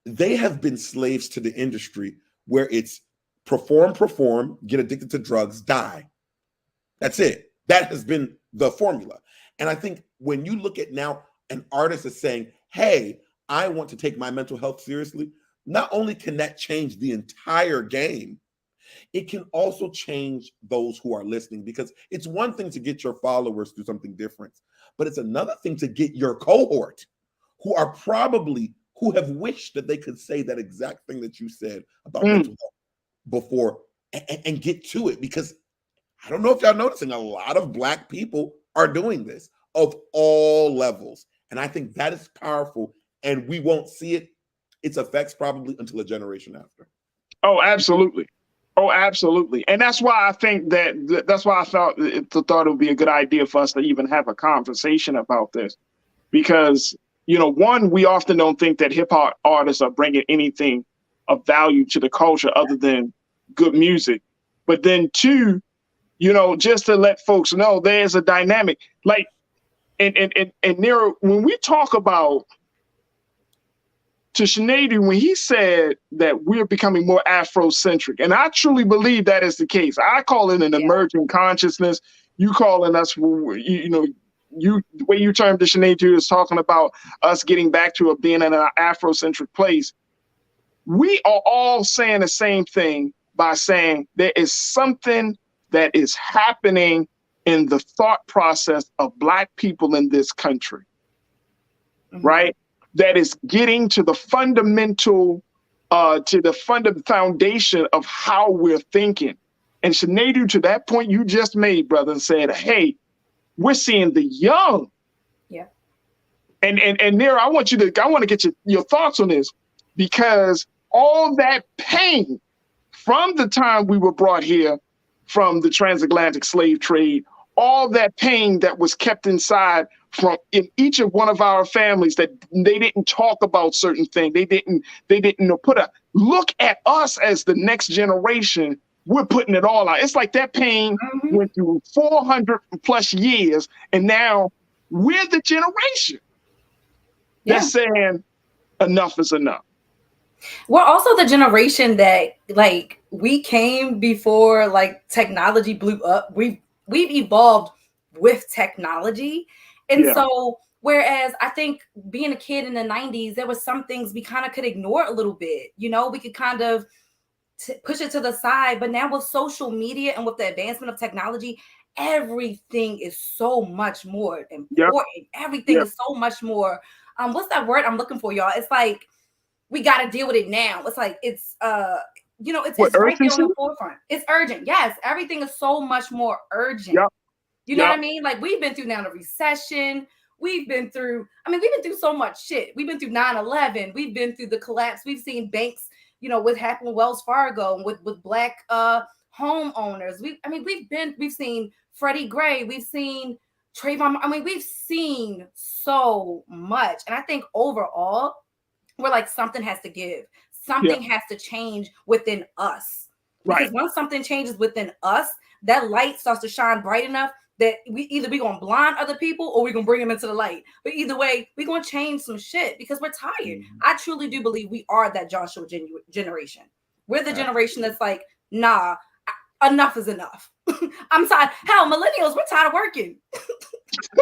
[SPEAKER 8] they have been slaves to the industry where it's perform, get addicted to drugs, die. That's it. That has been the formula. And I think when you look at now, an artist is saying, hey, I want to take my mental health seriously, not only can that change the entire game, it can also change those who are listening, because it's one thing to get your followers through something different, but it's another thing to get your cohort who have wished that they could say that exact thing that you said about mental health before and get to it. Because I don't know if y'all noticing, a lot of Black people are doing this of all levels. And I think that is powerful, and we won't see its effects probably until a generation after.
[SPEAKER 1] Oh, absolutely. And that's why I think that's why I thought it would be a good idea for us to even have a conversation about this. Because, one, we often don't think that hip hop artists are bringing anything of value to the culture other than good music. But then two, just to let folks know, there's a dynamic. Like, and Nero, when we talk about, to Sinead, when he said that we're becoming more Afrocentric, and I truly believe that is the case. I call it an emerging consciousness. You calling us, the way you termed it, Sinead, is talking about us getting back to being in an Afrocentric place. We are all saying the same thing by saying there is something that is happening in the thought process of Black people in this country, right? That is getting to the fundamental, foundation of how we're thinking. And Sinead, to that point you just made, brother, and said, hey, we're seeing the young.
[SPEAKER 7] Yeah.
[SPEAKER 1] And Nero, I want to get your thoughts on this, because all that pain from the time we were brought here from the transatlantic slave trade, all that pain that was kept inside from in each of one of our families, that they didn't talk about certain things. They didn't put a look at us as the next generation. We're putting it all out. It's like that pain went through 400 plus years, and now we're the generation that's saying enough is enough.
[SPEAKER 7] We're also the generation that, like, we came before like technology blew up. We've evolved with technology. And so whereas I think being a kid in the 90s, there was some things we kind of could ignore a little bit. You know, we could kind of push it to the side. But now with social media and with the advancement of technology, everything is so much more important. Everything is so much more. What's that word I'm looking for, y'all? It's like, we got to deal with it now. It's like, it's, you know, it's right there on the forefront. It's urgent. Yes. Everything is so much more urgent. You know what I mean? Like, we've been through now the recession. We've been through so much shit. We've been through 9/11. We've been through the collapse. We've seen banks, you know, what happened with Wells Fargo with Black homeowners. We've seen Freddie Gray. We've seen Trayvon. I mean, we've seen so much. And I think overall, we're like, something has to give. Something has to change within us. Because once something changes within us, that light starts to shine bright enough that we're going to blind other people or we're going to bring them into the light. But either way, we're going to change some shit because we're tired. I truly do believe we are that Joshua generation. We're the generation that's like, nah, enough is enough. I'm tired. Hell, millennials, we're tired of working.
[SPEAKER 8] It's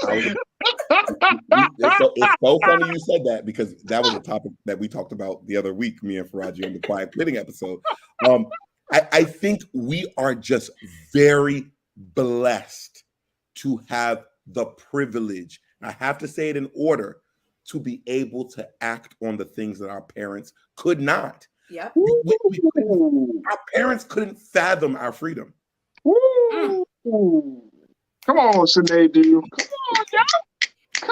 [SPEAKER 8] so funny you said that, because that was a topic that we talked about the other week, me and Farajii, on the Quiet Quitting episode. I think we are just very blessed to have the privilege, I have to say it in order, to be able to act on the things that our parents could not.
[SPEAKER 7] Yeah.
[SPEAKER 8] Our parents couldn't fathom our freedom.
[SPEAKER 1] Come on, Sinead, dude. Come on, y'all.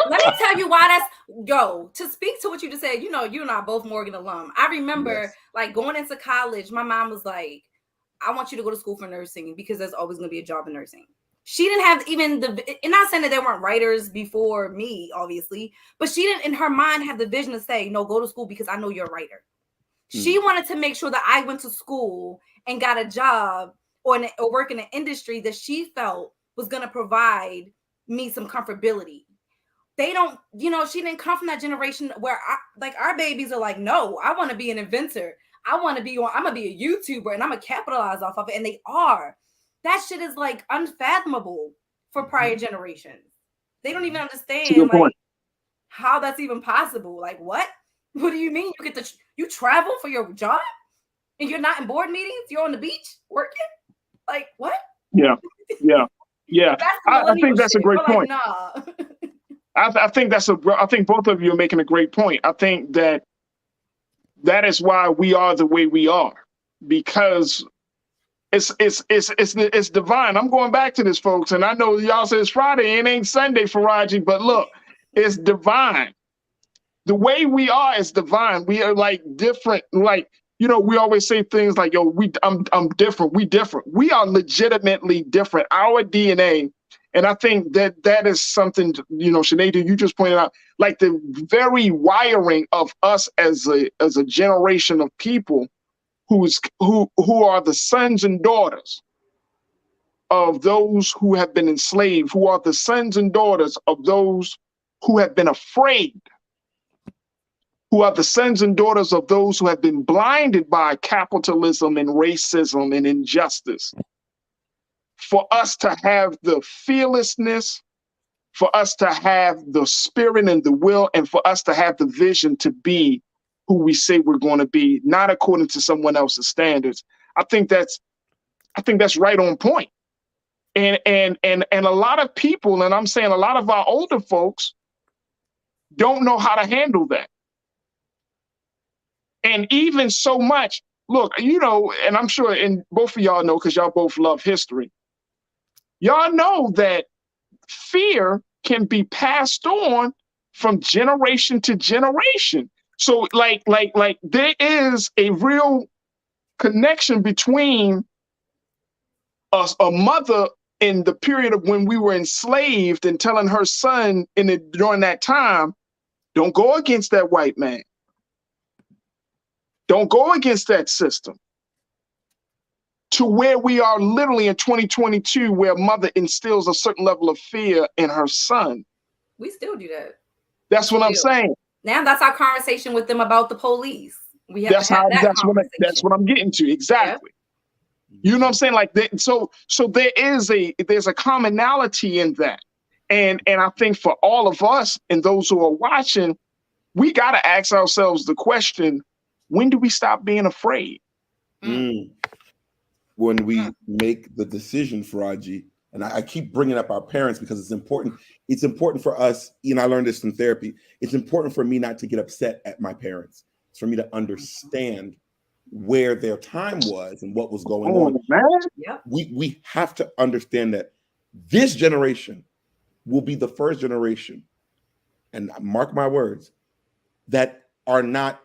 [SPEAKER 7] Let me tell you why to speak to what you just said, you know, you and I are both Morgan alum. I remember like going into college, my mom was like, I want you to go to school for nursing because there's always going to be a job in nursing. She didn't have even and not saying that there weren't writers before me, obviously, but she didn't in her mind have the vision to say, no, go to school because I know you're a writer. She wanted to make sure that I went to school and got a job or work in an industry that she felt was going to provide me some comfortability. They don't, you know, she didn't come from that generation where our babies are like, no, I want to be an inventor. I'm going to be a YouTuber and I'm going to capitalize off of it. And they are. That shit is like unfathomable for prior generations. They don't even understand like how that's even possible. Like, what? What do you mean? You travel for your job and you're not in board meetings? You're on the beach working? Like, what?
[SPEAKER 1] Yeah. I think that's a great point.
[SPEAKER 7] Like, nah.
[SPEAKER 1] I think I think both of you are making a great point. I think that is why we are the way we are, because it's divine. I'm going back to this, folks, and I know y'all say it's Friday and it ain't Sunday, Farajii, but look, it's divine. The way we are is divine. We are like different. Like, you know, we always say things like, yo, I'm different. We different. We are legitimately different. Our DNA. And I think that is something, you know, Sinead, you just pointed out, like the very wiring of us as a generation of people who are the sons and daughters of those who have been enslaved, who are the sons and daughters of those who have been afraid, who are the sons and daughters of those who have been blinded by capitalism and racism and injustice. For us to have the fearlessness, for us to have the spirit and the will, and for us to have the vision to be who we say we're going to be, not according to someone else's standards. I think that's right on point. And a lot of people, and I'm saying a lot of our older folks, don't know how to handle that. And even so much, look, you know, and I'm sure, and both of y'all know, because y'all both love history. Y'all know that fear can be passed on from generation to generation. So like there is a real connection between a mother in the period of when we were enslaved and telling her son during that time, don't go against that white man. Don't go against that system. To where we are literally in 2022, where a mother instills a certain level of fear in her son.
[SPEAKER 7] We still do that.
[SPEAKER 1] That's what I'm saying.
[SPEAKER 7] Now that's our conversation with them about the police. We have to have that conversation.
[SPEAKER 1] That's what I'm getting to. Exactly. Yeah. You know what I'm saying? Like that. So there's a commonality in that. And I think for all of us and those who are watching, we got to ask ourselves the question, when do we stop being afraid?
[SPEAKER 8] When we make the decision, Farajii, and I keep bringing up our parents because it's important. It's important for us, and I learned this in therapy. It's important for me not to get upset at my parents. It's for me to understand where their time was and what was going on.
[SPEAKER 1] Man.
[SPEAKER 7] Yep.
[SPEAKER 8] We have to understand that this generation will be the first generation, and mark my words, that are not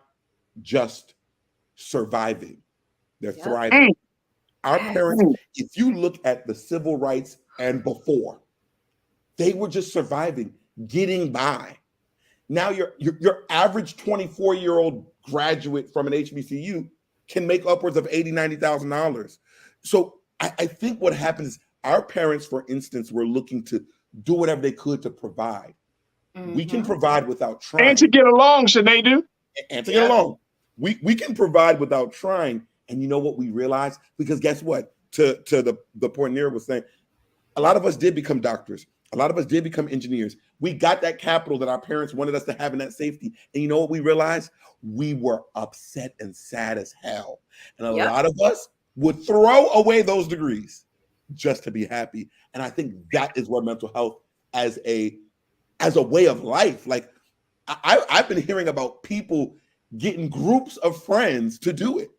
[SPEAKER 8] just surviving, they're thriving. Our parents, if you look at the civil rights and before, they were just surviving, getting by. Now your average 24-year-old graduate from an HBCU can make upwards of $80,000, $90,000. So I think what happens is our parents, for instance, were looking to do whatever they could to provide. We can provide without trying.
[SPEAKER 1] And to get along, should they do?
[SPEAKER 8] And to get along. We can provide without trying. And you know what we realized? Because guess what? To the point Nira was saying, a lot of us did become doctors. A lot of us did become engineers. We got that capital that our parents wanted us to have in that safety. And you know what we realized? We were upset and sad as hell. And a lot of us would throw away those degrees just to be happy. And I think that is where mental health as a way of life. Like I've been hearing about people getting groups of friends to do it,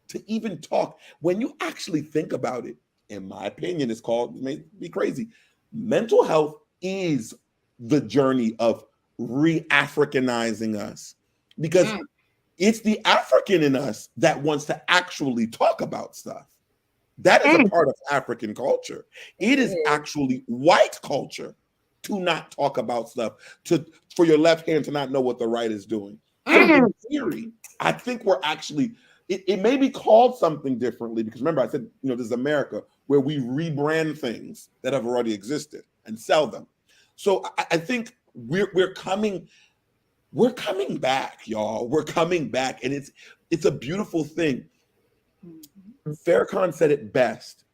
[SPEAKER 8] to even talk. When you actually think about it, in my opinion, it may be crazy. Mental health is the journey of re-Africanizing us, because it's the African in us that wants to actually talk about stuff. That is a part of African culture. It is actually white culture to not talk about stuff, for your left hand to not know what the right is doing. So in theory, I think we're actually, it may be called something differently, because remember I said, this is America, where we rebrand things that have already existed and sell them. So I think we're coming back, y'all. We're coming back, and it's a beautiful thing. Farrakhan said it best.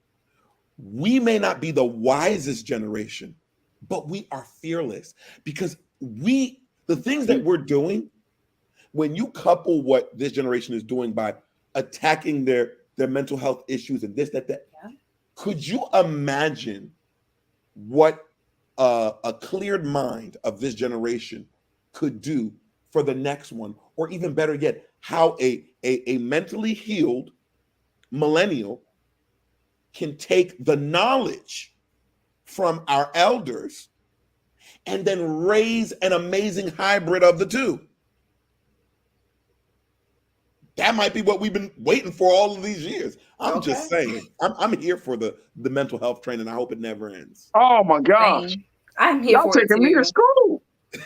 [SPEAKER 8] We may not be the wisest generation, but we are fearless, because the things that we're doing, when you couple what this generation is doing by attacking their mental health issues and this, that, could you imagine what a cleared mind of this generation could do for the next one? Or even better yet, how a mentally healed millennial can take the knowledge from our elders and then raise an amazing hybrid of the two. That might be what we've been waiting for all of these years. I'm just saying. I'm here for the mental health training. I hope it never ends.
[SPEAKER 1] Oh my gosh.
[SPEAKER 7] I'm here for it too.
[SPEAKER 1] Y'all taking me to school.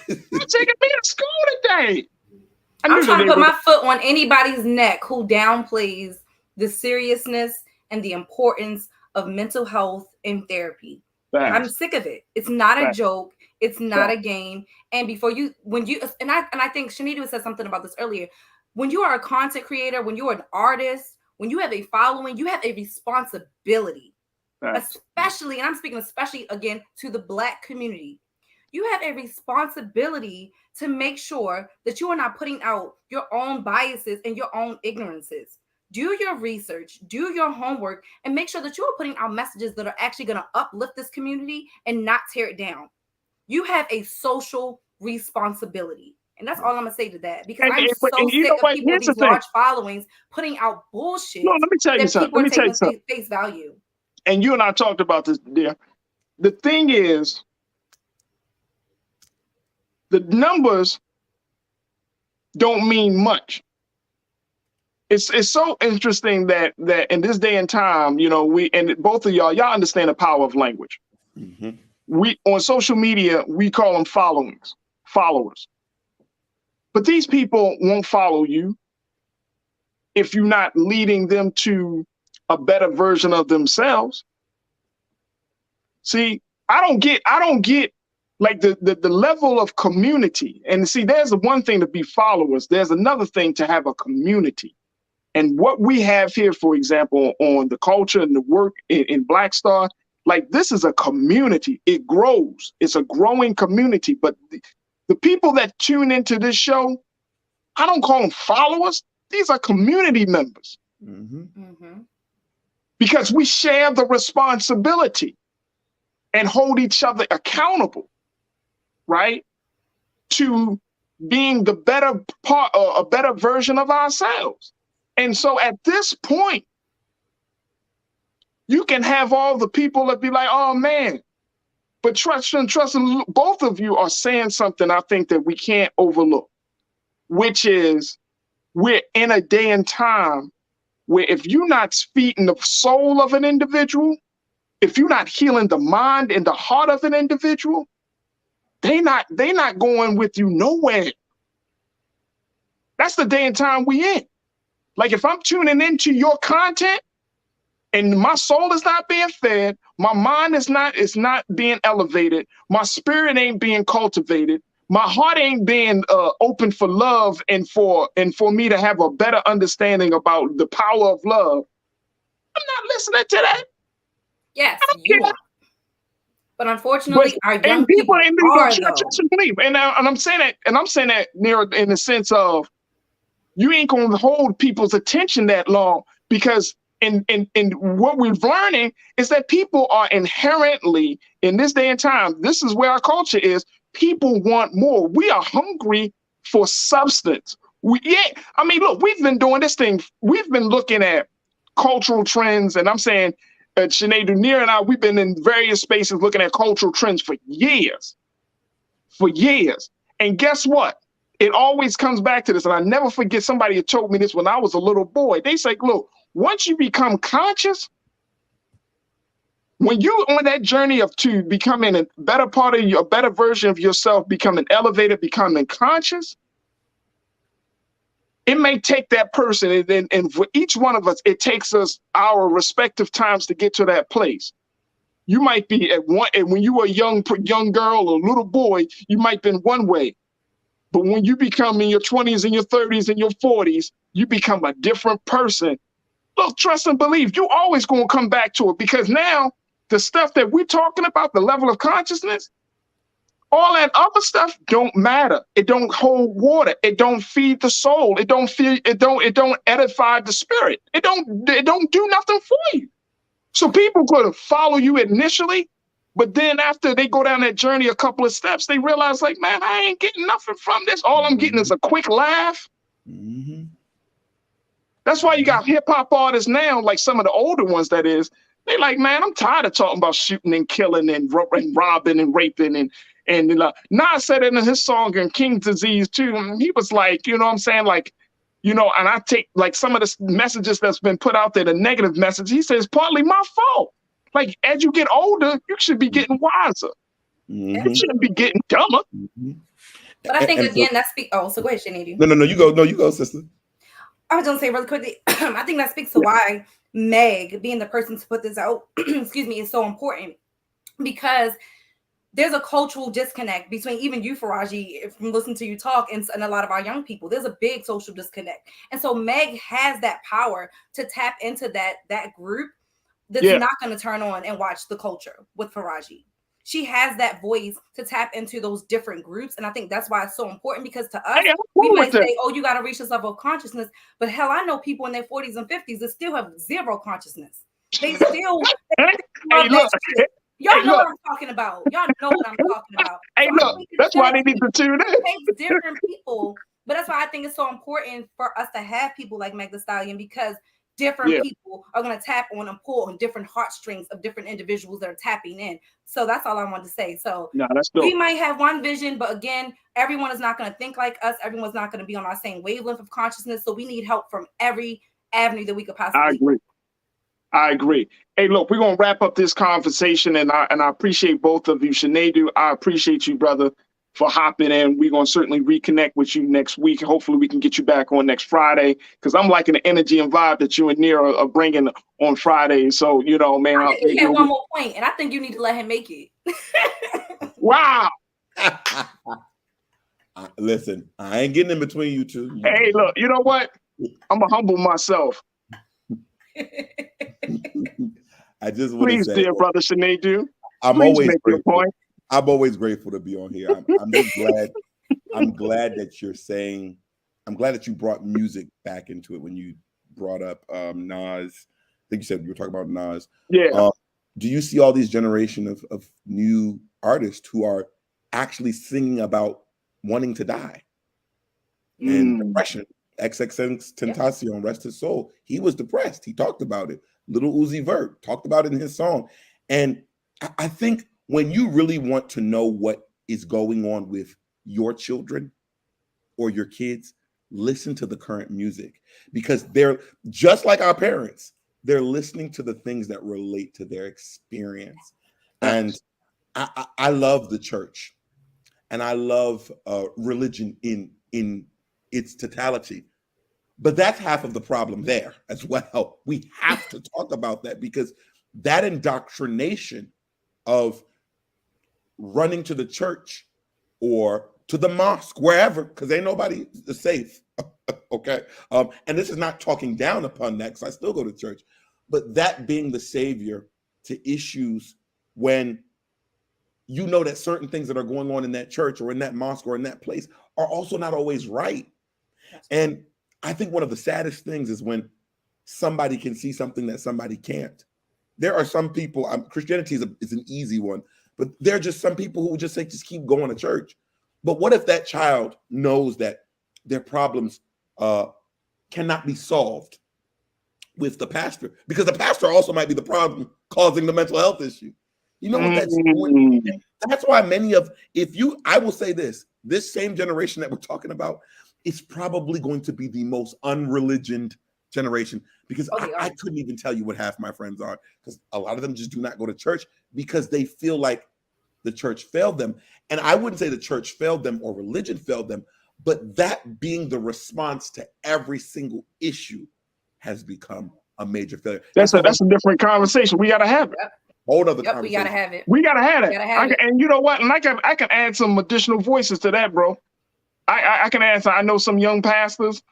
[SPEAKER 1] You're taking me to school today.
[SPEAKER 7] I'm trying to put my foot on anybody's neck who downplays the seriousness and the importance of mental health and therapy.
[SPEAKER 1] Thanks.
[SPEAKER 7] I'm sick of it. It's not a joke. It's not a game. And I think Shanita said something about this earlier. When you are a content creator, when you are an artist, when you have a following, you have a responsibility, especially, and I'm speaking especially again to the Black community. You have a responsibility to make sure that you are not putting out your own biases and your own ignorances. Do your research, do your homework, and make sure that you are putting out messages that are actually going to uplift this community and not tear it down. You have a social responsibility. And that's all I'm going to say to that, because I'm so sick of people with these large followings putting out bullshit.
[SPEAKER 1] No, let me tell you something. Let me tell you something.
[SPEAKER 7] Face value.
[SPEAKER 1] And you and I talked about this, dear. The thing is, the numbers don't mean much. it's so interesting that in this day and time, you know, we and both of y'all understand the power of language.
[SPEAKER 8] Mm-hmm.
[SPEAKER 1] We on social media, we call them followers. But these people won't follow you if you're not leading them to a better version of themselves. See, I don't get like the level of community. And see, there's one thing to be followers. There's another thing to have a community. And what we have here, for example, on the culture and the work in Black Star, like this is a community. It grows. It's a growing community. But the people that tune into this show, I don't call them followers. These are community members.
[SPEAKER 8] Mm-hmm.
[SPEAKER 7] Mm-hmm.
[SPEAKER 1] Because we share the responsibility and hold each other accountable, right? To being the better part, a better version of ourselves. And so at this point, you can have all the people that be like, oh man, but trust, both of you are saying something I think that we can't overlook, which is we're in a day and time where if you're not feeding the soul of an individual, if you're not healing the mind and the heart of an individual, they not going with you nowhere. That's the day and time we in. Like if I'm tuning into your content and my soul is not being fed, my mind is not being elevated, my spirit ain't being cultivated, my heart ain't being open for love and for me to have a better understanding about the power of love, I'm not listening to that.
[SPEAKER 7] Yes, you are. But unfortunately, our young people are though.
[SPEAKER 1] And I'm saying that near in the sense of you ain't gonna hold people's attention that long, because in what we're learning is that people are inherently in this day and time. This is where our culture is. People want more. We are hungry for substance. I mean, look, we've been doing this thing. We've been looking at cultural trends, and I'm saying, Sinead Dunir and I, we've been in various spaces looking at cultural trends for years. And guess what? It always comes back to this. And I never forget somebody had told me this when I was a little boy. They say, look, once you become conscious, when you're on that journey to becoming a better part of you, a better version of yourself, becoming elevated, becoming conscious, it may take that person, and for each one of us, it takes us our respective times to get to that place. You might be at one, and when you were a young girl or little boy, you might have been one way. But when you become in your 20s and your 30s and your 40s, you become a different person. Look, trust and believe, you're always going to come back to it, because now the stuff that we're talking about, the level of consciousness, all that other stuff don't matter. It don't hold water. It don't feed the soul. It don't edify the spirit. It don't do nothing for you. So people could follow you initially, but then after they go down that journey a couple of steps, they realize, like, man, I ain't getting nothing from this. All I'm getting is a quick laugh.
[SPEAKER 8] Mm-hmm.
[SPEAKER 1] That's why you got hip hop artists now, like some of the older ones, that is, they like, man, I'm tired of talking about shooting and killing and robbing and raping and Nas said it in his song in King's Disease too. And he was like, you know what I'm saying? Like, you know, and I take like some of the messages that's been put out there, the negative message, he says, partly my fault. Like, as you get older, you should be getting wiser.
[SPEAKER 8] Mm-hmm.
[SPEAKER 1] You shouldn't be getting dumber.
[SPEAKER 8] Mm-hmm.
[SPEAKER 7] But I think, again, so go ahead, Sinead.
[SPEAKER 8] No, you go, sister.
[SPEAKER 7] I was going to say really quickly, I think that speaks to why Meg, being the person to put this out, excuse me, is so important, because there's a cultural disconnect between even you, Farajii, from listening to you talk, and a lot of our young people. There's a big social disconnect. And so Meg has that power to tap into that group that's not going to turn on and watch the culture with Farajii. She has that voice to tap into those different groups. And I think that's why it's so important, because to us, we might say, oh, you got to reach this level of consciousness. But hell, I know people in their 40s and 50s that still have zero consciousness. They still love that shit. Y'all know what I'm talking about. Y'all know what I'm talking about.
[SPEAKER 1] Hey,
[SPEAKER 7] so
[SPEAKER 1] look, that's why they need to tune in.
[SPEAKER 7] It takes different people. But that's why I think it's so important for us to have people like Meg The Stallion, because different people are going to tap on and pull on different heartstrings of different individuals that are tapping in. So that's all I wanted to say. So we might have one vision, but again, everyone is not going to think like us. Everyone's not going to be on our same wavelength of consciousness. So we need help from every avenue that we could possibly.
[SPEAKER 1] I agree. Hey, look, we're going to wrap up this conversation, and I appreciate both of you. Sinedu, I appreciate you, brother, for hopping in. We're going to certainly reconnect with you next week. Hopefully we can get you back on next Friday, because I'm liking the energy and vibe that you and Nira are bringing on Friday. So, you know, man.
[SPEAKER 7] I think he had one more point, and I think you need to let him make it.
[SPEAKER 1] Wow.
[SPEAKER 8] Listen, I ain't getting in between you two.
[SPEAKER 1] Hey, look, you know what? I'm going to humble myself.
[SPEAKER 8] I just want to say,
[SPEAKER 1] dear brother Sinedu,
[SPEAKER 8] I'm always grateful. I'm always grateful to be on here. I'm just glad. I'm glad that you're saying. I'm glad that you brought music back into it when you brought up Nas. I think you said you were talking about Nas.
[SPEAKER 1] Yeah.
[SPEAKER 8] Do you see all these generation of new artists who are actually singing about wanting to die and depression? XXXTentacion, rest his soul. He was depressed. He talked about it. Little Uzi Vert talked about it in his song. And I think when you really want to know what is going on with your children or your kids, listen to the current music, because they're just like our parents. They're listening to the things that relate to their experience. And I love the church, and I love religion in its totality. But that's half of the problem there as well. We have to talk about that, because that indoctrination of running to the church or to the mosque, wherever, because ain't nobody safe. Okay. And this is not talking down upon that, because I still go to church, but that being the savior to issues when you know that certain things that are going on in that church or in that mosque or in that place are also not always right. And I think one of the saddest things is when somebody can see something that somebody can't. There are some people, Christianity is an easy one, but there are just some people who just say, just keep going to church. But what if that child knows that their problems cannot be solved with the pastor? Because the pastor also might be the problem causing the mental health issue. You know what that's doing? That's why I will say this same generation that we're talking about is probably going to be the most unreligioned generation, because I couldn't even tell you what half my friends are, because a lot of them just do not go to church because they feel like the church failed them. And I wouldn't say the church failed them or religion failed them, but that being the response to every single issue has become a major failure.
[SPEAKER 1] That's a different conversation. We got to have it.
[SPEAKER 8] Whole other conversation.
[SPEAKER 7] We gotta have it.
[SPEAKER 1] We gotta have it. And you know what? And I can add some additional voices to that, bro. I can add. I know some young pastors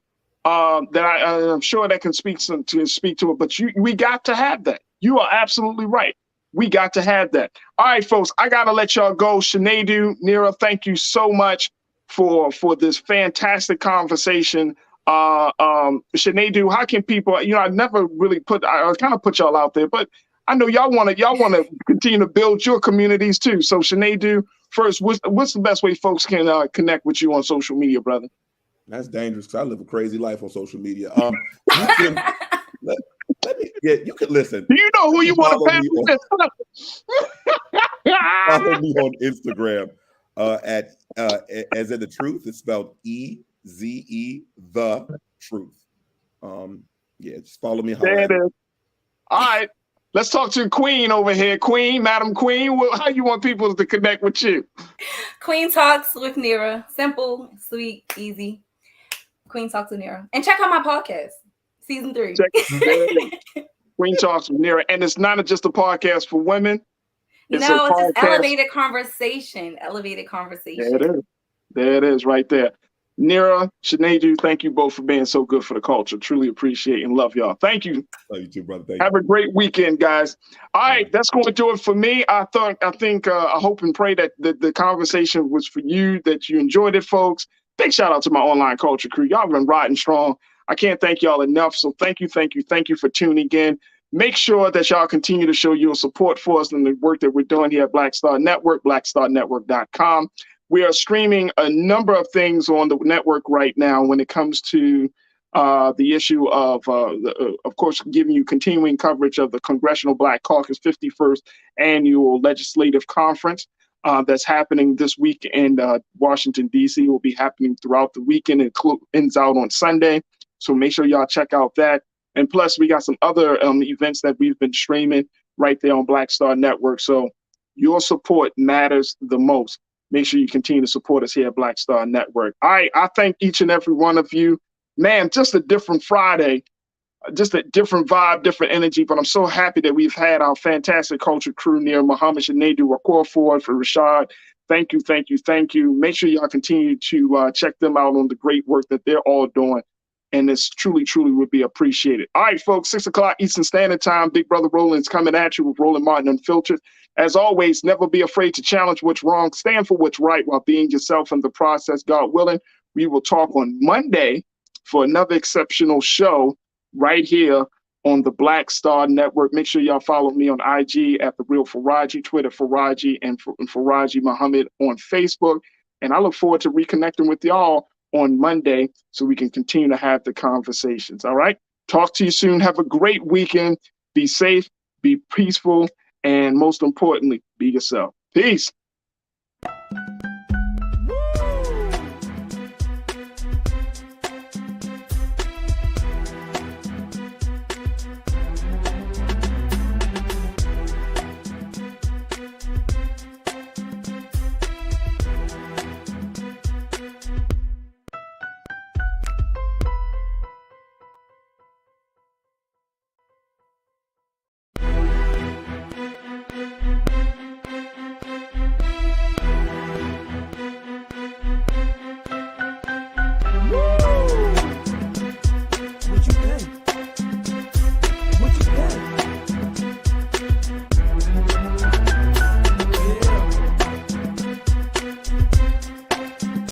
[SPEAKER 1] that I'm sure that can speak to it. But we got to have that. You are absolutely right. We got to have that. All right, folks. I gotta let y'all go. Sinedu, Nira, thank you so much for this fantastic conversation. Sinedu, how can people? I never really I kind of put y'all out there, but I know y'all want to continue to build your communities too. So Sinedu, first, what's the best way folks can connect with you on social media, brother?
[SPEAKER 8] That's dangerous, because I live a crazy life on social media. You can listen.
[SPEAKER 1] Do you know who you want to pass?
[SPEAKER 8] Follow me on Instagram at as in the truth. It's spelled EZE the truth. Just follow me.
[SPEAKER 1] There it is. All right. Let's talk to Queen over here. Queen, Madam Queen, how you want people to connect with you?
[SPEAKER 7] Queen Talks with Nira. Simple, sweet, easy. Queen Talks with Nira. And check out my podcast, season 3.
[SPEAKER 1] Queen Talks with Nira. And it's not just a podcast for women.
[SPEAKER 7] It's just elevated conversation. Elevated conversation.
[SPEAKER 1] There it is right there. Nira, Sinedu, thank you both for being so good for the culture. Truly appreciate and love y'all. Thank you.
[SPEAKER 8] Love you too, brother.
[SPEAKER 1] Have a great weekend, guys. All right, that's going to do it for me. I hope and pray that the conversation was for you, that you enjoyed it, folks. Big shout out to my online culture crew. Y'all been riding strong. I can't thank y'all enough. So thank you for tuning in. Make sure that y'all continue to show your support for us and the work that we're doing here at Black Star Network, blackstarnetwork.com. We are streaming a number of things on the network right now when it comes to the issue of course, giving you continuing coverage of the Congressional Black Caucus 51st Annual Legislative Conference that's happening this week in Washington, D.C. Will be happening throughout the weekend. It ends out on Sunday. So make sure y'all check out that. And plus, we got some other events that we've been streaming right there on Black Star Network. So your support matters the most. Make sure you continue to support us here at Black Star Network. All right, I thank each and every one of you. Man, just a different Friday, just a different vibe, different energy. But I'm so happy that we've had our fantastic culture crew near Muhammad Shanadu, Rakor Ford, for Rashad. Thank you, thank you, thank you. Make sure y'all continue to check them out on the great work that they're all doing. And this truly, truly would be appreciated. All right, folks, 6 o'clock Eastern Standard Time. Big Brother Roland's coming at you with Roland Martin Unfiltered. As always, never be afraid to challenge what's wrong. Stand for what's right while being yourself in the process. God willing, we will talk on Monday for another exceptional show right here on the Black Star Network. Make sure y'all follow me on IG at The Real Farajii, Twitter Farajii, and Farajii Muhammad on Facebook. And I look forward to reconnecting with y'all on Monday so we can continue to have the conversations. All right. Talk to you soon. Have a great weekend. Be safe, be peaceful, and most importantly, be yourself. Peace.